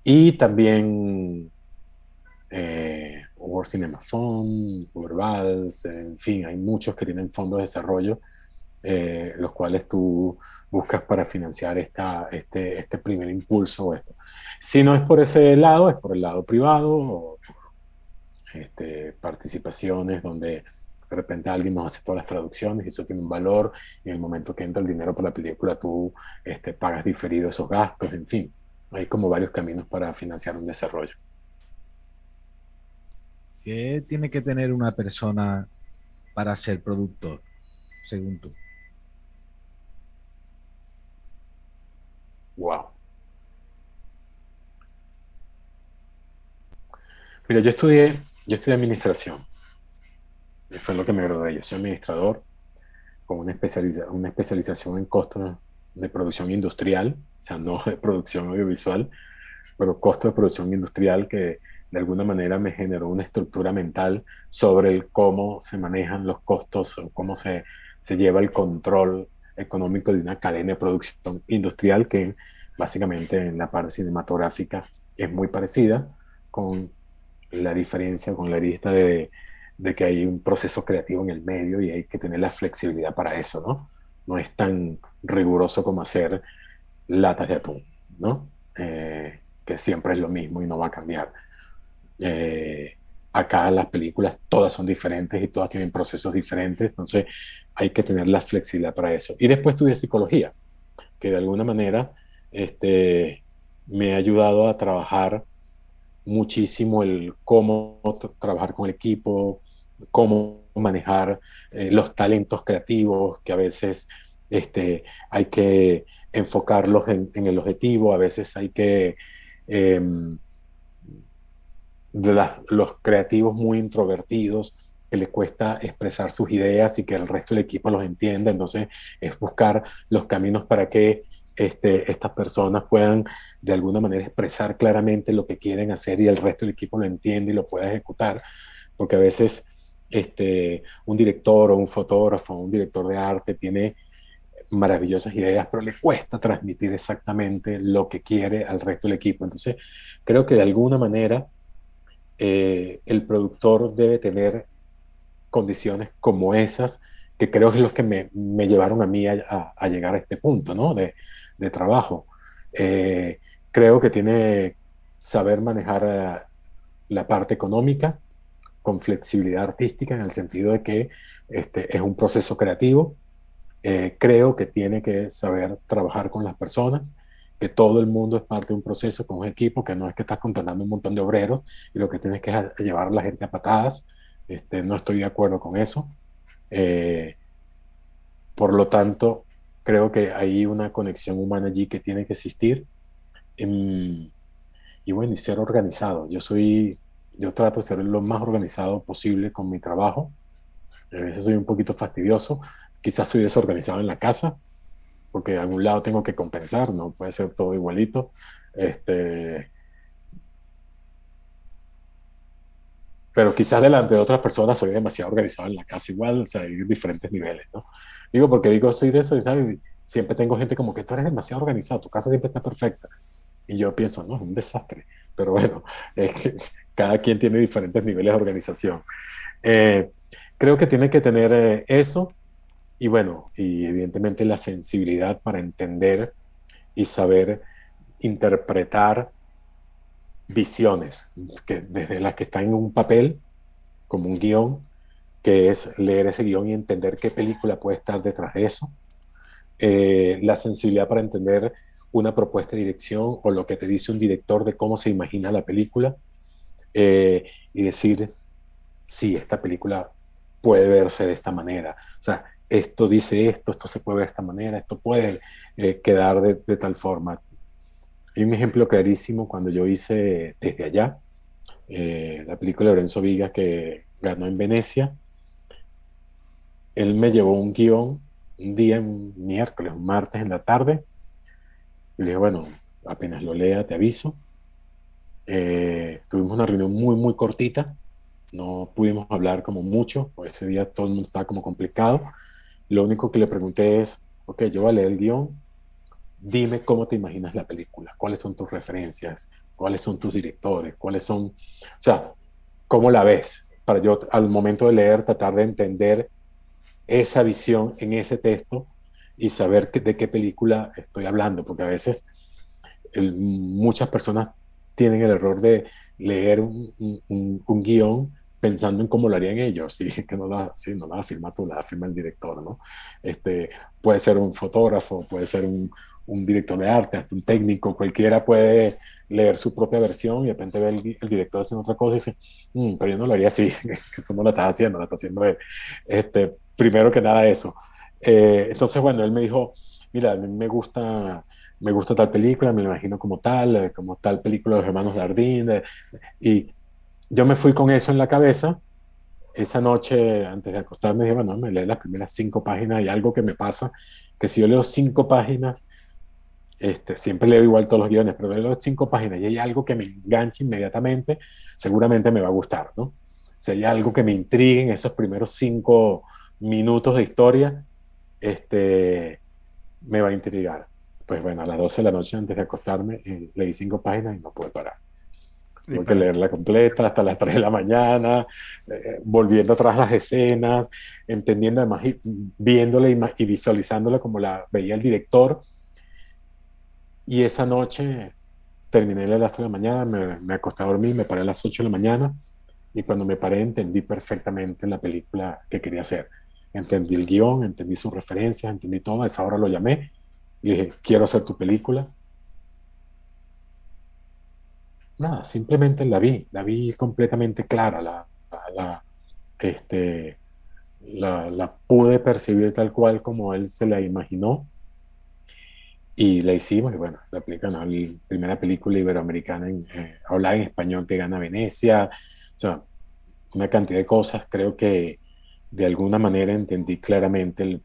y también World Cinema Fund, Urbals, en fin, hay muchos que tienen fondos de desarrollo, los cuales tú buscas para financiar este primer impulso o esto. Si no es por ese lado, es por el lado privado, o participaciones donde de repente alguien nos hace todas las traducciones y eso tiene un valor y en el momento que entra el dinero por la película tú pagas diferido esos gastos, en fin, hay como varios caminos para financiar un desarrollo. ¿Qué tiene que tener una persona para ser productor, según tú? Wow. Mira, yo estudié administración, y fue lo que me gradué. Yo soy administrador con una especialización en costos de producción industrial, o sea, no de producción audiovisual, pero costo de producción industrial que de alguna manera me generó una estructura mental sobre el cómo se manejan los costos o cómo se lleva el control económico de una cadena de producción industrial que básicamente en la parte cinematográfica es muy parecida, con la diferencia, con la lista de que hay un proceso creativo en el medio y hay que tener la flexibilidad para eso, ¿no? No es tan riguroso como hacer latas de atún, ¿no? Que siempre es lo mismo y no va a cambiar. Eh, Acá las películas todas son diferentes y todas tienen procesos diferentes, entonces hay que tener la flexibilidad para eso. Y después estudié psicología, que de alguna manera me ha ayudado a trabajar muchísimo el cómo trabajar con el equipo, cómo manejar los talentos creativos, que a veces hay que enfocarlos en el objetivo, a veces hay que... Eh, los creativos muy introvertidos, que les cuesta expresar sus ideas y que el resto del equipo los entienda. Entonces, es buscar los caminos para que estas personas puedan de alguna manera expresar claramente lo que quieren hacer y el resto del equipo lo entiende y lo pueda ejecutar. Porque a veces un director o un fotógrafo o un director de arte tiene maravillosas ideas, pero le cuesta transmitir exactamente lo que quiere al resto del equipo. Entonces, creo que de alguna manera el productor debe tener condiciones como esas, que creo que es lo que me llevaron a mí a llegar a este punto, ¿no? De trabajo. Eh, Creo que tiene saber manejar la parte económica con flexibilidad artística en el sentido de que es un proceso creativo. Creo que tiene que saber trabajar con las personas, que todo el mundo es parte de un proceso con un equipo, que no es que estás contratando un montón de obreros y lo que tienes que es a llevar a la gente a patadas. No estoy de acuerdo con eso. Eh, por lo tanto, creo que hay una conexión humana allí que tiene que existir. em, y bueno, y ser organizado. Yo trato de ser lo más organizado posible con mi trabajo. A veces soy un poquito fastidioso. Quizás soy desorganizado en la casa, porque de algún lado tengo que compensar, no puede ser todo igualito. Este, pero quizás delante de otras personas soy demasiado organizado en la casa igual, o sea, hay diferentes niveles, ¿no? Digo, porque digo, soy desorganizado y siempre tengo gente como que tú eres demasiado organizado, tu casa siempre está perfecta. Y yo pienso, no, es un desastre. Pero bueno, es que cada quien tiene diferentes niveles de organización. Eh, Creo que tiene que tener eso y bueno, y evidentemente la sensibilidad para entender y saber interpretar visiones, que desde las que están en un papel, como un guión, que es leer ese guión y entender qué película puede estar detrás de eso. La sensibilidad para entender una propuesta de dirección o lo que te dice un director de cómo se imagina la película y decir, sí, esta película puede verse de esta manera. O sea, esto dice esto, esto se puede ver de esta manera, esto puede quedar de tal forma. Hay un ejemplo clarísimo cuando yo hice Desde Allá, la película de Lorenzo Vigas que ganó en Venecia. Él me llevó un guión un día, un miércoles, un martes en la tarde. Y le dije, bueno, apenas lo lea, te aviso. Tuvimos una reunión muy, muy cortita. No pudimos hablar como mucho, pues ese día todo el mundo estaba como complicado. Lo único que le pregunté es, ok, yo voy a leer el guión, dime cómo te imaginas la película, cuáles son tus referencias, cuáles son tus directores, cuáles son, o sea, cómo la ves, para yo al momento de leer tratar de entender esa visión en ese texto y saber de qué película estoy hablando, porque a veces muchas personas tienen el error de leer un guión pensando en cómo lo harían ellos, y que no la firma tú, la firma el director, ¿no? Puede ser un fotógrafo, puede ser un director de arte, hasta un técnico, cualquiera puede leer su propia versión y de repente ve el director haciendo otra cosa y dice, pero yo no lo haría así, que tú no la estás haciendo, la está haciendo él. Primero que nada eso. Entonces, bueno, él me dijo, mira, a mí me gusta tal película, me la imagino como tal película de los hermanos Dardenne, y yo me fui con eso en la cabeza. Esa noche, antes de acostarme, dije, bueno, me leí las primeras 5 páginas y algo que me pasa, que si yo leo 5 páginas Siempre leo igual todos los guiones, pero leo 5 páginas y hay algo que me enganche inmediatamente, seguramente me va a gustar, ¿no? Si hay algo que me intrigue en esos primeros 5 minutos de historia, me va a intrigar. Pues bueno, a las 12 de la noche antes de acostarme, leí 5 páginas y no pude parar. Y Tuve que para leerla completa hasta las 3 de la mañana, volviendo atrás las escenas, entendiendo además, y viéndola y visualizándola como la veía el director. Y esa noche terminé a las 3 de la mañana, me acosté a dormir, me paré a las 8 de la mañana y cuando me paré entendí perfectamente la película que quería hacer. Entendí el guión, entendí sus referencias, entendí todo. A esa hora lo llamé y le dije, quiero hacer tu película. Nada, simplemente la vi completamente clara, la, este, la pude percibir tal cual como él se la imaginó y la hicimos y bueno, la película, ¿no? La primera película iberoamericana hablada en español que gana Venecia, o sea, una cantidad de cosas, creo que de alguna manera entendí claramente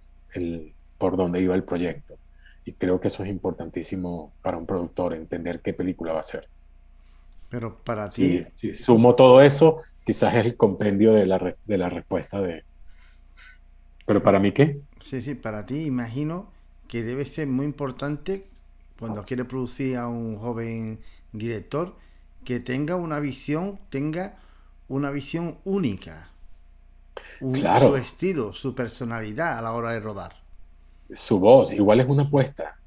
por dónde iba el proyecto y creo que eso es importantísimo para un productor, entender qué película va a hacer. pero para Si, ti, si sumo todo eso, quizás es el compendio de la respuesta de... ¿Pero para mí qué? sí, sí, para ti imagino que debe ser muy importante cuando quiere producir a un joven director que tenga una visión única, su Claro, estilo, su personalidad a la hora de rodar. su voz, igual es una apuesta.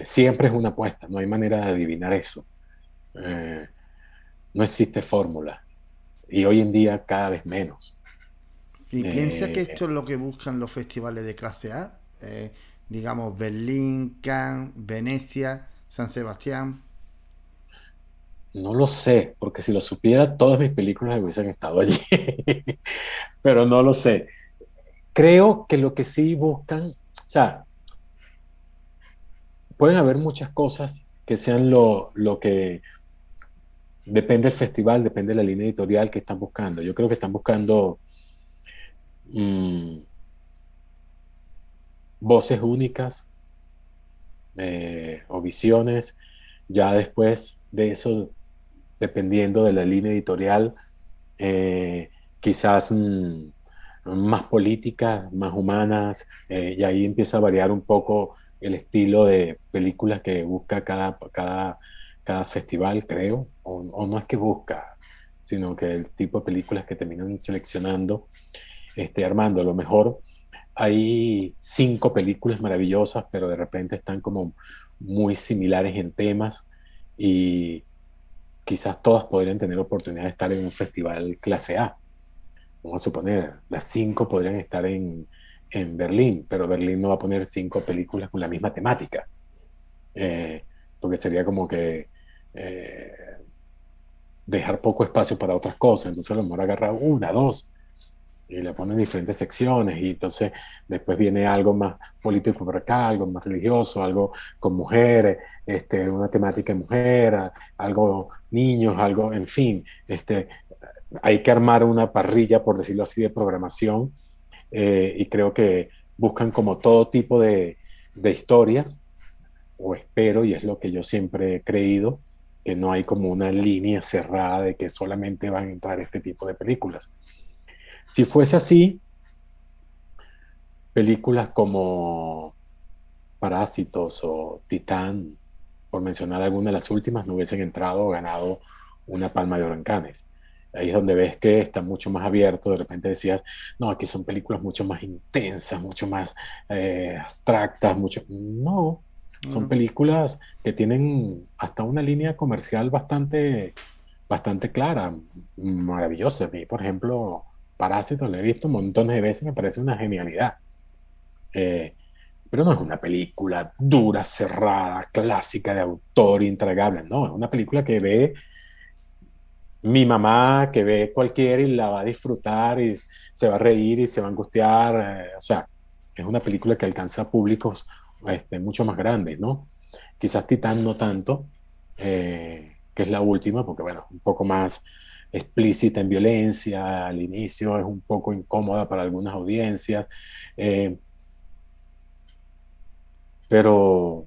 Siempre es una apuesta, no hay manera de adivinar eso. Eh, no existe fórmula y hoy en día cada vez menos. Y piensa que Eh, esto es lo que buscan los festivales de clase A, digamos Berlín, Cannes, Venecia, San Sebastián. no lo sé, porque si lo supiera, todas mis películas hubiesen estado allí, pero no lo sé. Creo que lo que sí buscan, o sea, pueden haber muchas cosas que sean lo que depende del festival, depende de la línea editorial que están buscando. Yo creo que están buscando mm, voces únicas o visiones. Ya después de eso, dependiendo de la línea editorial, quizás más políticas, más humanas, y ahí empieza a variar un poco el estilo de películas que busca cada festival, creo, o no es que busca, sino que el tipo de películas que terminan seleccionando, armando. A lo mejor hay 5 películas maravillosas, pero de repente están como muy similares en temas y quizás todas podrían tener oportunidad de estar en un festival clase A. Vamos a suponer, las 5 podrían estar en Berlín, pero Berlín no va a poner 5 películas con la misma temática, eh, porque sería como que eh, dejar poco espacio para otras cosas. Entonces a lo mejor agarra una, dos, y le ponen diferentes secciones, y entonces después viene algo más político por acá, algo más religioso, algo con mujeres, una temática de mujer, algo niños, algo, en fin, hay que armar una parrilla, por decirlo así, de programación, y creo que buscan como todo tipo de historias, o espero, y es lo que yo siempre he creído, que no hay como una línea cerrada de que solamente van a entrar este tipo de películas. Si fuese así, películas como Parásitos o Titán, por mencionar alguna de las últimas, no hubiesen entrado o ganado una Palma de Oro en Cannes. Ahí es donde ves que está mucho más abierto. De repente decías, no, aquí son películas mucho más intensas, mucho más abstractas, mucho... No, son ¿No? películas que tienen hasta una línea comercial bastante clara, maravillosa. A mí, por ejemplo, Parásitos la he visto montones de veces, me parece una genialidad. Eh, pero no es una película dura, cerrada, clásica de autor, intragable. No, es una película que ve mi mamá, que ve cualquiera y la va a disfrutar y se va a reír y se va a angustiar. O sea, es una película que alcanza públicos mucho más grandes, ¿no? Quizás Titán no tanto, que es la última, porque bueno, un poco más explícita en violencia, al inicio es un poco incómoda para algunas audiencias, eh, pero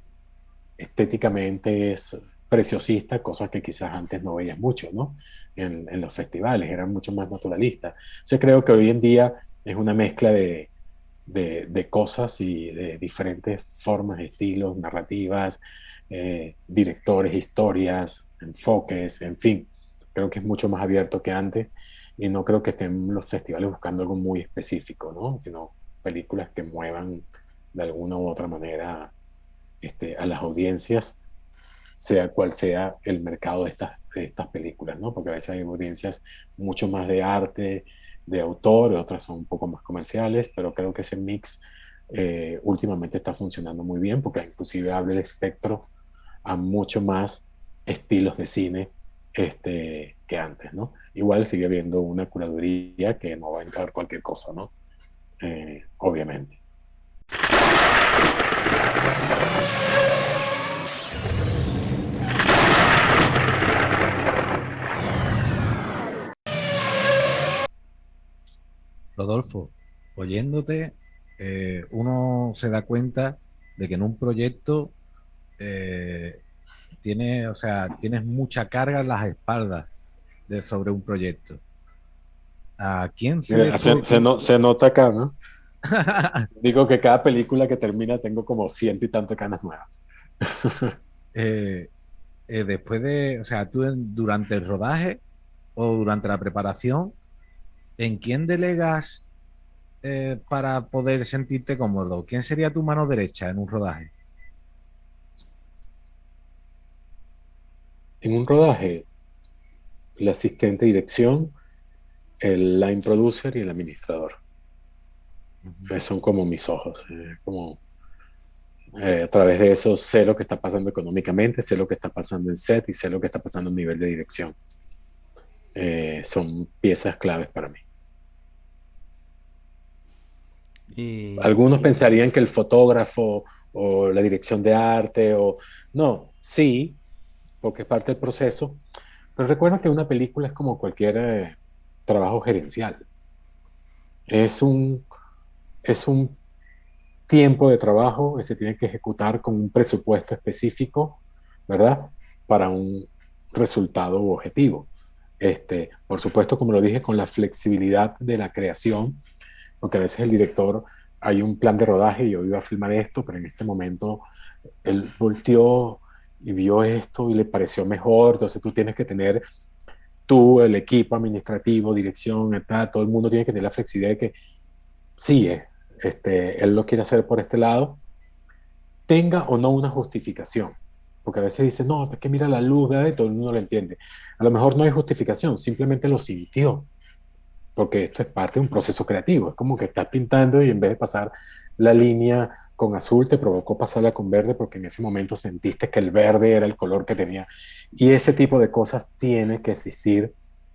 estéticamente es preciosista, cosas que quizás antes no veías mucho, ¿no? En los festivales, eran mucho más naturalistas. Yo creo que hoy en día es una mezcla de cosas y de diferentes formas, estilos, narrativas, directores, historias, enfoques, en fin. Creo que es mucho más abierto que antes y no creo que estén los festivales buscando algo muy específico, ¿no? Sino películas que muevan de alguna u otra manera a las audiencias, sea cual sea el mercado de estas películas, ¿no? Porque a veces hay audiencias mucho más de arte, de autor, otras son un poco más comerciales, pero creo que ese mix últimamente está funcionando muy bien porque inclusive abre el espectro a mucho más estilos de cine que antes, ¿no? Igual sigue habiendo una curaduría que no va a entrar cualquier cosa, ¿no? Obviamente. Rodolfo, oyéndote, uno se da cuenta de que en un proyecto o sea, tienes mucha carga en las espaldas sobre un proyecto. ¿A quién se le Mira, puede se nota acá, ¿no? Digo que cada película que termina tengo como ciento y tanto canas nuevas. eh, después de, o sea, durante el rodaje o durante la preparación, ¿en quién delegas para poder sentirte cómodo? ¿Quién sería tu mano derecha en un rodaje? En un rodaje, el asistente de dirección, el line producer y el administrador. Ujú. Son como mis ojos. A través de eso sé lo que está pasando económicamente, sé lo que está pasando en set y sé lo que está pasando a nivel de dirección. Son piezas claves para mí. Y Algunos pensarían que el fotógrafo o la dirección de arte o... No, sí, porque es parte del proceso, pero recuerda que una película es como cualquier trabajo gerencial. Es un, es un tiempo de trabajo que se tiene que ejecutar con un presupuesto específico, ¿verdad? Para un resultado u objetivo. Por supuesto, como lo dije, con la flexibilidad de la creación, porque a veces el director, hay un plan de rodaje y yo iba a filmar esto, pero en este momento él volteó y vio esto y le pareció mejor, entonces tú tienes que tener tú, el equipo administrativo, dirección, todo el mundo tiene que tener la flexibilidad de que sí, él lo quiere hacer por este lado, tenga o no una justificación. Porque a veces dicen, no, es que mira la luz, ¿verdad? Y todo el mundo lo entiende. A lo mejor no hay justificación, simplemente lo sintió, porque esto es parte de un proceso creativo. Es como que estás pintando y en vez de pasar la línea con azul, te provocó pasarla con verde porque en ese momento sentiste que el verde era el color que tenía. Y ese tipo de cosas tiene que existir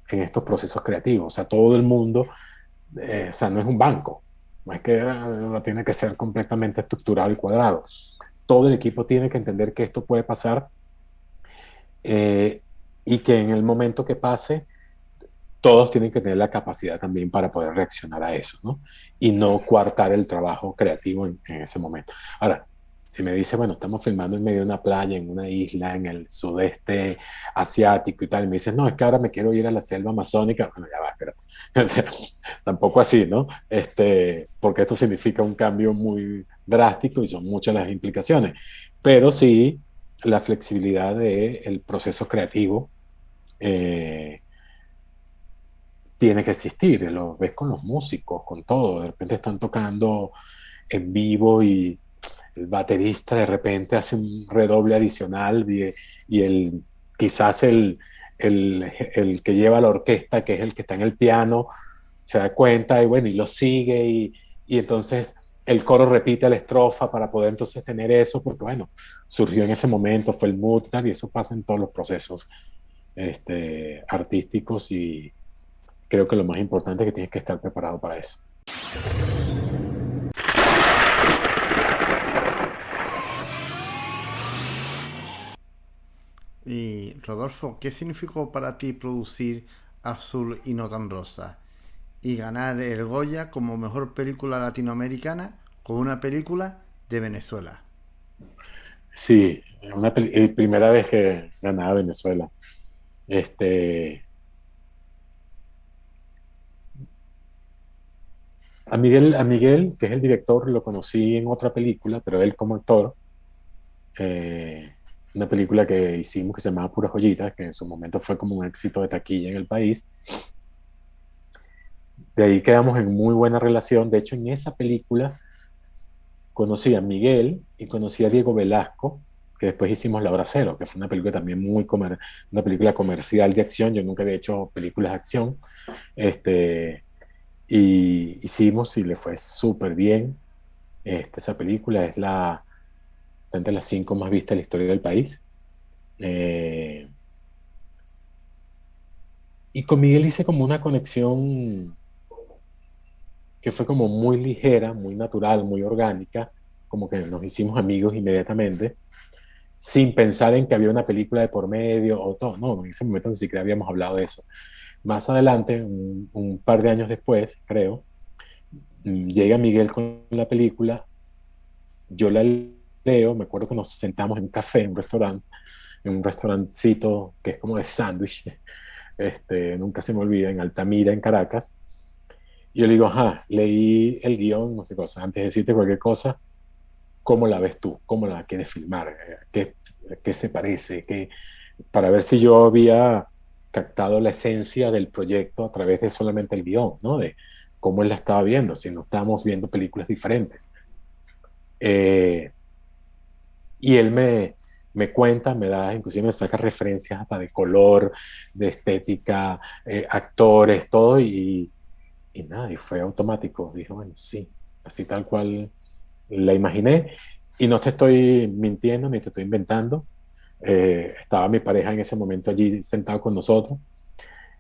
en estos procesos creativos. O sea, todo el mundo, o sea, no es un banco, no es que tiene que ser completamente estructurado y cuadrado. Todo el equipo tiene que entender que esto puede pasar eh, y que en el momento que pase, todos tienen que tener la capacidad también para poder reaccionar a eso, ¿no? Y no coartar el trabajo creativo en ese momento. Ahora, si me dice, bueno, estamos filmando en medio de una playa, en una isla, en el sudeste asiático y tal, y me dices, no, es que ahora me quiero ir a la selva amazónica, bueno, ya va, espérate. Tampoco así, ¿no? Porque esto significa un cambio muy drástico y son muchas las implicaciones, pero sí la flexibilidad del proceso creativo eh, tiene que existir, lo ves con los músicos, con todo, de repente están tocando en vivo y el baterista de repente hace un redoble adicional y quizás el que lleva la orquesta, que es el que está en el piano, se da cuenta y bueno, y lo sigue y entonces el coro repite la estrofa para poder entonces tener eso, porque bueno, surgió en ese momento, fue el mood y eso pasa en todos los procesos artísticos y creo que lo más importante es que tienes que estar preparado para eso. Y Rodolfo, ¿qué significó para ti producir Azul y no tan rosa? Y ganar el Goya como mejor película latinoamericana con una película de Venezuela. Sí, primera vez que ganaba Venezuela. Este, a Miguel, que es el director, lo conocí en otra película, pero él como actor, eh, una película que hicimos que se llamaba Puras Joyitas, que en su momento fue como un éxito de taquilla en el país. De ahí quedamos en muy buena relación. De hecho, en esa película conocí a Miguel y conocí a Diego Velasco, que después hicimos La Hora Cero, que fue una película también una película comercial de acción. Yo nunca había hecho películas de acción. Y hicimos y le fue súper bien. Esa película es entre las 5 más vistas de la historia del país. Eh, y con Miguel hice como una conexión que fue como muy ligera, muy natural, muy orgánica, como que nos hicimos amigos inmediatamente, sin pensar en que había una película de por medio o todo. No, en ese momento ni siquiera habíamos hablado de eso. Más adelante, un par de años después, creo, llega Miguel con la película, yo la leo, me acuerdo que nos sentamos en un café, en un restaurancito que es como de sándwich, nunca se me olvida, en Altamira, en Caracas. Y yo le digo, ajá, leí el guión, no sé cosa, antes de decirte cualquier cosa, ¿cómo la ves tú? ¿Cómo la quieres filmar? ¿Qué se parece? Para ver si yo había captado la esencia del proyecto a través de solamente el guión, ¿no? De cómo él la estaba viendo, si no estábamos viendo películas diferentes. Eh, y él me cuenta, inclusive me saca referencias hasta de color, de estética, actores, todo, y nada, y fue automático. Dije, bueno, sí, así tal cual la imaginé. Y no te estoy mintiendo ni te estoy inventando. Estaba mi pareja en ese momento allí sentado con nosotros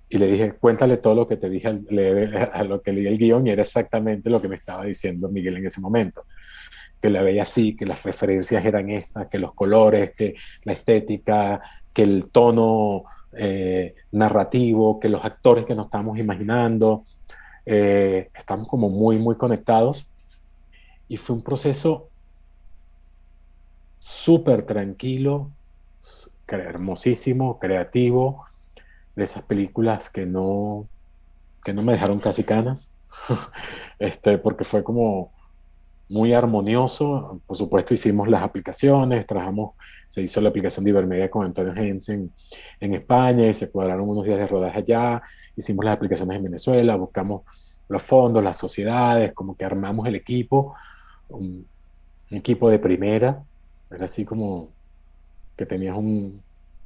y le dije, cuéntale todo lo que te dije al leer, a lo que leí el guión, y era exactamente lo que me estaba diciendo Miguel en ese momento, que la veía así, que las referencias eran estas, que los colores, que la estética, que el tono narrativo, que los actores que nos estábamos imaginando, estamos como muy, muy conectados, y fue un proceso súper tranquilo, hermosísimo, creativo, de esas películas que no me dejaron casi canas, porque fue como muy armonioso. Por supuesto, hicimos las aplicaciones, se hizo la aplicación de Ibermedia con Antonio Jensen en España y se cuadraron unos días de rodaje allá. Hicimos las aplicaciones en Venezuela, buscamos los fondos, las sociedades, como que armamos el equipo, un equipo de primera. Era así como que tenías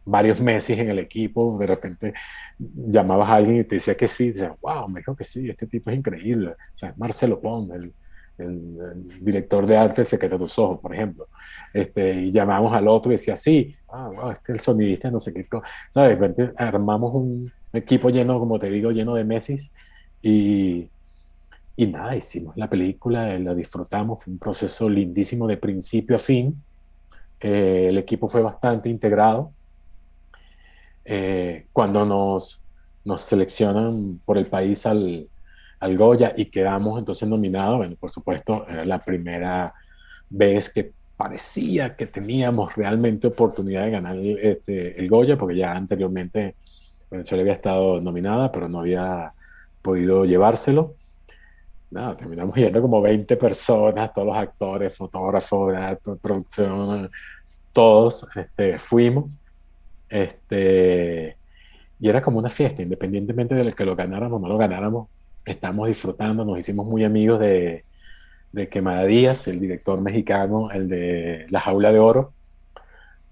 varios Messi en el equipo, de repente llamabas a alguien y te decía que sí, y decías, wow, me dijo que sí, este tipo es increíble. O sea, Marcelo Pons, el director de arte, el secreto de tus ojos, por ejemplo. Y llamamos al otro y decía, sí, wow, este es el sonidista, no sé qué. ¿Sabes? De repente armamos un equipo lleno, como te digo, lleno de Messi y, y nada, hicimos la película, la disfrutamos, fue un proceso lindísimo de principio a fin. El equipo fue bastante integrado. Cuando nos seleccionan por el país al Goya y quedamos entonces nominados, bueno, por supuesto, era la primera vez que parecía que teníamos realmente oportunidad de ganar el Goya, porque ya anteriormente Venezuela había estado nominada, pero no había podido llevárselo. Nada, terminamos yendo como 20 personas, todos los actores, fotógrafos, producción, todos fuimos. Este, y era como una fiesta, independientemente de que lo ganáramos o no lo ganáramos, estamos disfrutando, nos hicimos muy amigos de Quemada Díaz, el director mexicano, el de La Jaula de Oro,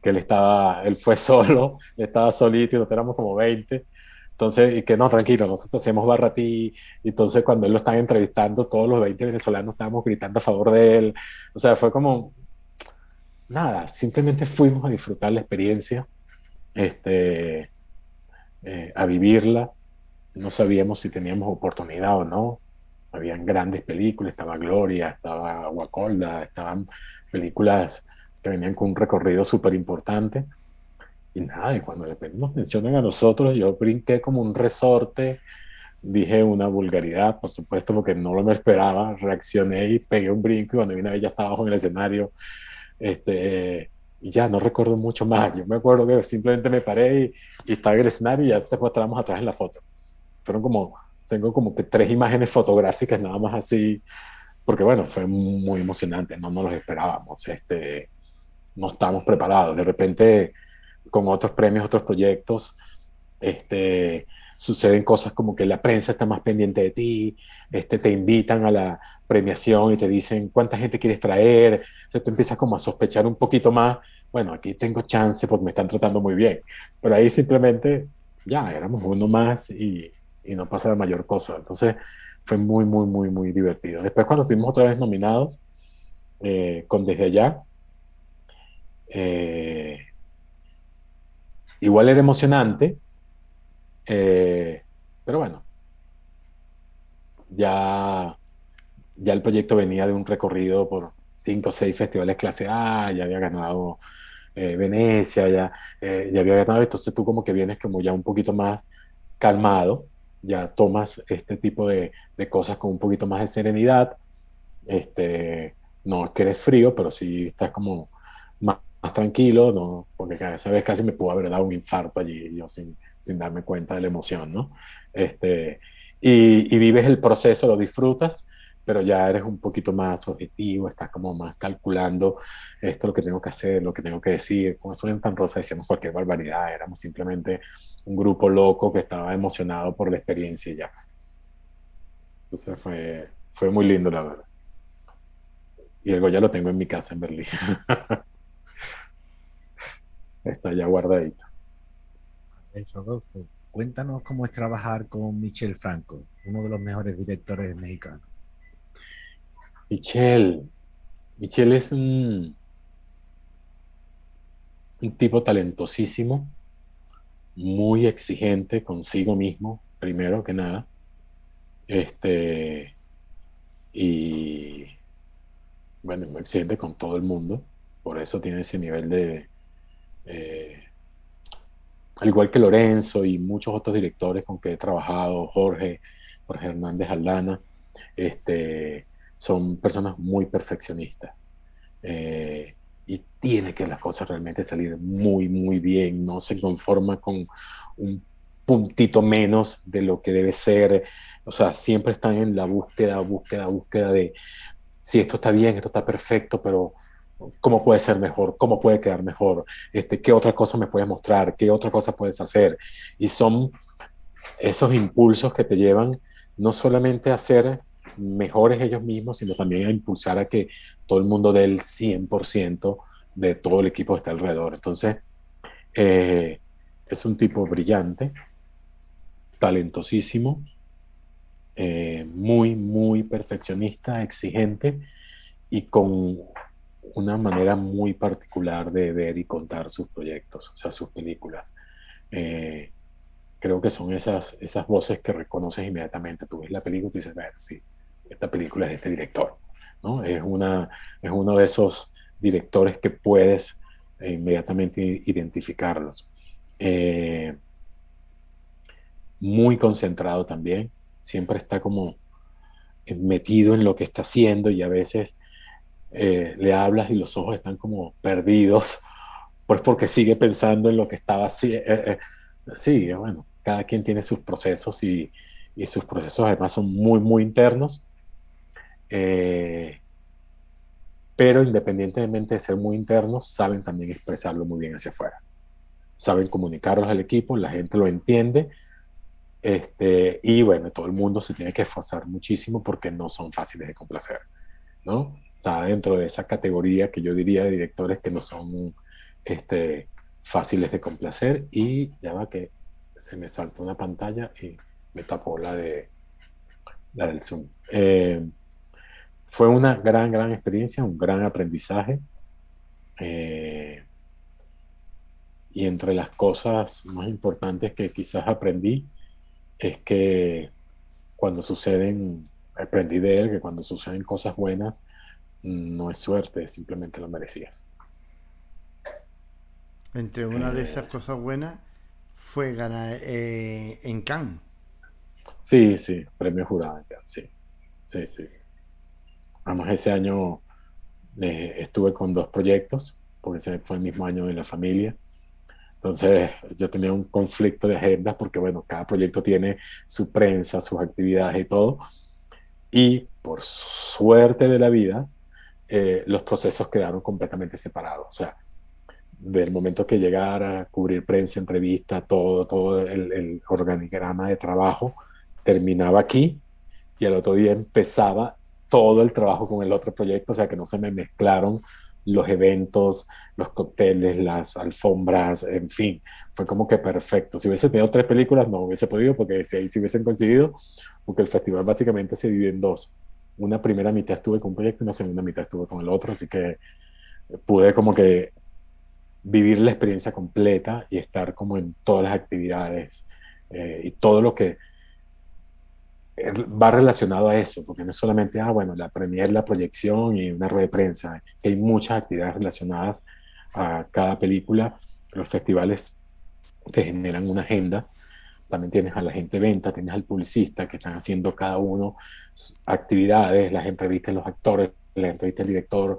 que él fue solo, estaba solito y nosotros éramos como 20. Entonces, y que no, tranquilo, nosotros hacemos barra a ti. Y entonces, cuando él lo estaba entrevistando, todos los 20 venezolanos estábamos gritando a favor de él. O sea, fue como, nada, simplemente fuimos a disfrutar la experiencia, este, a vivirla. No sabíamos si teníamos oportunidad o no. Habían grandes películas, estaba Gloria, estaba Guacolda, estaban películas que venían con un recorrido súper importante. Y nada, y cuando de repente nos mencionan a nosotros, yo brinqué como un resorte, dije una vulgaridad, por supuesto, porque no lo me esperaba, reaccioné y pegué un brinco y cuando vine a ver ya estaba bajo en el escenario. Este, y ya no recuerdo mucho más. Yo me acuerdo que simplemente me paré y estaba en el escenario y ya después estábamos atrás en la foto. Fueron como, tengo como que 3 imágenes fotográficas nada más así, porque bueno, fue muy emocionante, no nos los esperábamos, no estábamos preparados. De repente, con otros premios, otros proyectos, este, suceden cosas como que la prensa está más pendiente de ti, te invitan a la premiación y te dicen cuánta gente quieres traer, entonces tú empiezas como a sospechar un poquito más, bueno, aquí tengo chance porque me están tratando muy bien, pero ahí simplemente ya éramos uno más y no pasa de mayor cosa, entonces fue muy, muy, muy, muy divertido. Después cuando estuvimos otra vez nominados con Desde Allá, eh, igual era emocionante, eh, pero bueno, ya ya el proyecto venía de un recorrido por 5 o 6 festivales clase A, ya había ganado Venecia, ya había ganado, entonces tú como que vienes como ya un poquito más calmado, ya tomas este tipo de cosas con un poquito más de serenidad, este, no es que eres frío, pero sí estás como más tranquilo, ¿no? Porque esa vez casi me pudo haber dado un infarto allí, yo sin darme cuenta de la emoción, ¿no? Este, y vives el proceso, lo disfrutas, pero ya eres un poquito más objetivo, estás como más calculando esto, lo que tengo que hacer, lo que tengo que decir. Con eso en Tan Rosa decíamos cualquier barbaridad, éramos simplemente un grupo loco que estaba emocionado por la experiencia y ya. Entonces fue muy lindo, la verdad. Y el Goya lo tengo en mi casa en Berlín. Está ya guardadito. Rodolfo, cuéntanos cómo es trabajar con Michel Franco, uno de los mejores directores mexicanos. Michelle. Michelle es un tipo talentosísimo, muy exigente consigo mismo, primero que nada. Este, y bueno, muy exigente con todo el mundo. Por eso tiene ese nivel eh, al igual que Lorenzo y muchos otros directores con que he trabajado, Jorge Hernández Aldana, son personas muy perfeccionistas. eh, y tiene que las cosas realmente salir muy, muy bien. No se conforma con un puntito menos de lo que debe ser. O sea, siempre están en la búsqueda de si esto está bien, esto está perfecto, pero ¿cómo puede ser mejor? ¿Cómo puede quedar mejor? ¿Qué otra cosa me puedes mostrar? ¿Qué otra cosa puedes hacer? Y son esos impulsos que te llevan no solamente a ser mejores ellos mismos, sino también a impulsar a que todo el mundo dé el 100% de todo el equipo que está alrededor. Entonces, eh, es un tipo brillante, talentosísimo, muy, muy perfeccionista, exigente y con una manera muy particular de ver y contar sus proyectos, o sea, sus películas. Eh, Creo que son esas voces que reconoces inmediatamente. Tú ves la película y dices, ver, sí, esta película es de este director, ¿no? Es uno de esos directores que puedes inmediatamente identificarlos. Eh, Muy concentrado también, siempre está como metido en lo que está haciendo y a veces le hablas y los ojos están como perdidos, pues porque sigue pensando en lo que estaba haciendo. Sí, bueno, cada quien tiene sus procesos y sus procesos además son muy, muy internos, eh, pero independientemente de ser muy internos, saben también expresarlo muy bien hacia afuera. Saben comunicarlos al equipo, la gente lo entiende, y bueno, todo el mundo se tiene que esforzar muchísimo porque no son fáciles de complacer, ¿no? Está dentro de esa categoría que yo diría de directores que no son este, fáciles de complacer y ya va que se me saltó una pantalla y me tapó la del Zoom. Fue una gran, gran experiencia, un gran aprendizaje eh, y entre las cosas más importantes que quizás aprendí es que cuando aprendí de él, que cuando suceden cosas buenas, no es suerte, simplemente lo merecías. Entre una de esas Eh, cosas buenas fue ganar en Cannes. Sí, sí, premio jurado, sí, sí, sí, sí. Además, ese año estuve con 2 proyectos. porque ese fue el mismo año de la familia. Entonces yo tenía un conflicto de agendas porque, bueno, cada proyecto tiene su prensa, sus actividades y todo. Y por suerte de la vida, los procesos quedaron completamente separados. O sea, del momento que llegara a cubrir prensa, entrevista, todo el organigrama de trabajo terminaba aquí y al otro día empezaba todo el trabajo con el otro proyecto, o sea que no se me mezclaron los eventos, los cócteles, las alfombras, en fin, fue como que perfecto. Si hubiese tenido 3 películas no hubiese podido porque si ahí sí hubiesen coincidido, porque el festival básicamente se divide en dos. Una primera mitad estuve con un proyecto y una segunda mitad estuve con el otro, así que pude como que vivir la experiencia completa y estar como en todas las actividades y todo lo que va relacionado a eso, porque no es solamente, bueno, la premier, la proyección y una rueda de prensa, hay muchas actividades relacionadas a cada película. Los festivales te generan una agenda, también tienes a la gente de venta, tienes al publicista que están haciendo cada uno actividades, las entrevistas de los actores, la entrevista del director,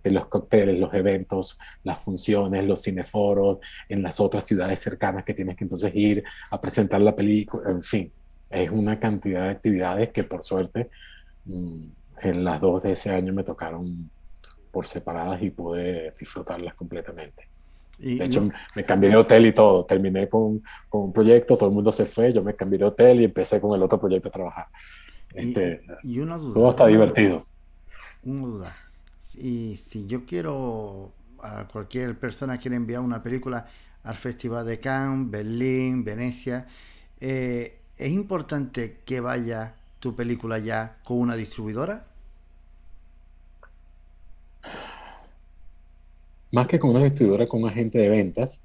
los cócteles, los eventos, las funciones, los cineforos, en las otras ciudades cercanas que tienes que entonces ir a presentar la película, en fin, es una cantidad de actividades que por suerte mmm, en las dos de ese año me tocaron por separadas y pude disfrutarlas completamente. De Y, y, hecho, me cambié de hotel y todo. Terminé con un proyecto, todo el mundo se fue, yo me cambié de hotel y empecé con el otro proyecto a trabajar. y una Todo duda, está divertido. una duda. Y si yo quiero, a cualquier persona quiere enviar una película al Festival de Cannes, Berlín, Venecia, ¿es importante que vaya tu película ya con una distribuidora? Más que con una distribuidora, con un agente de ventas,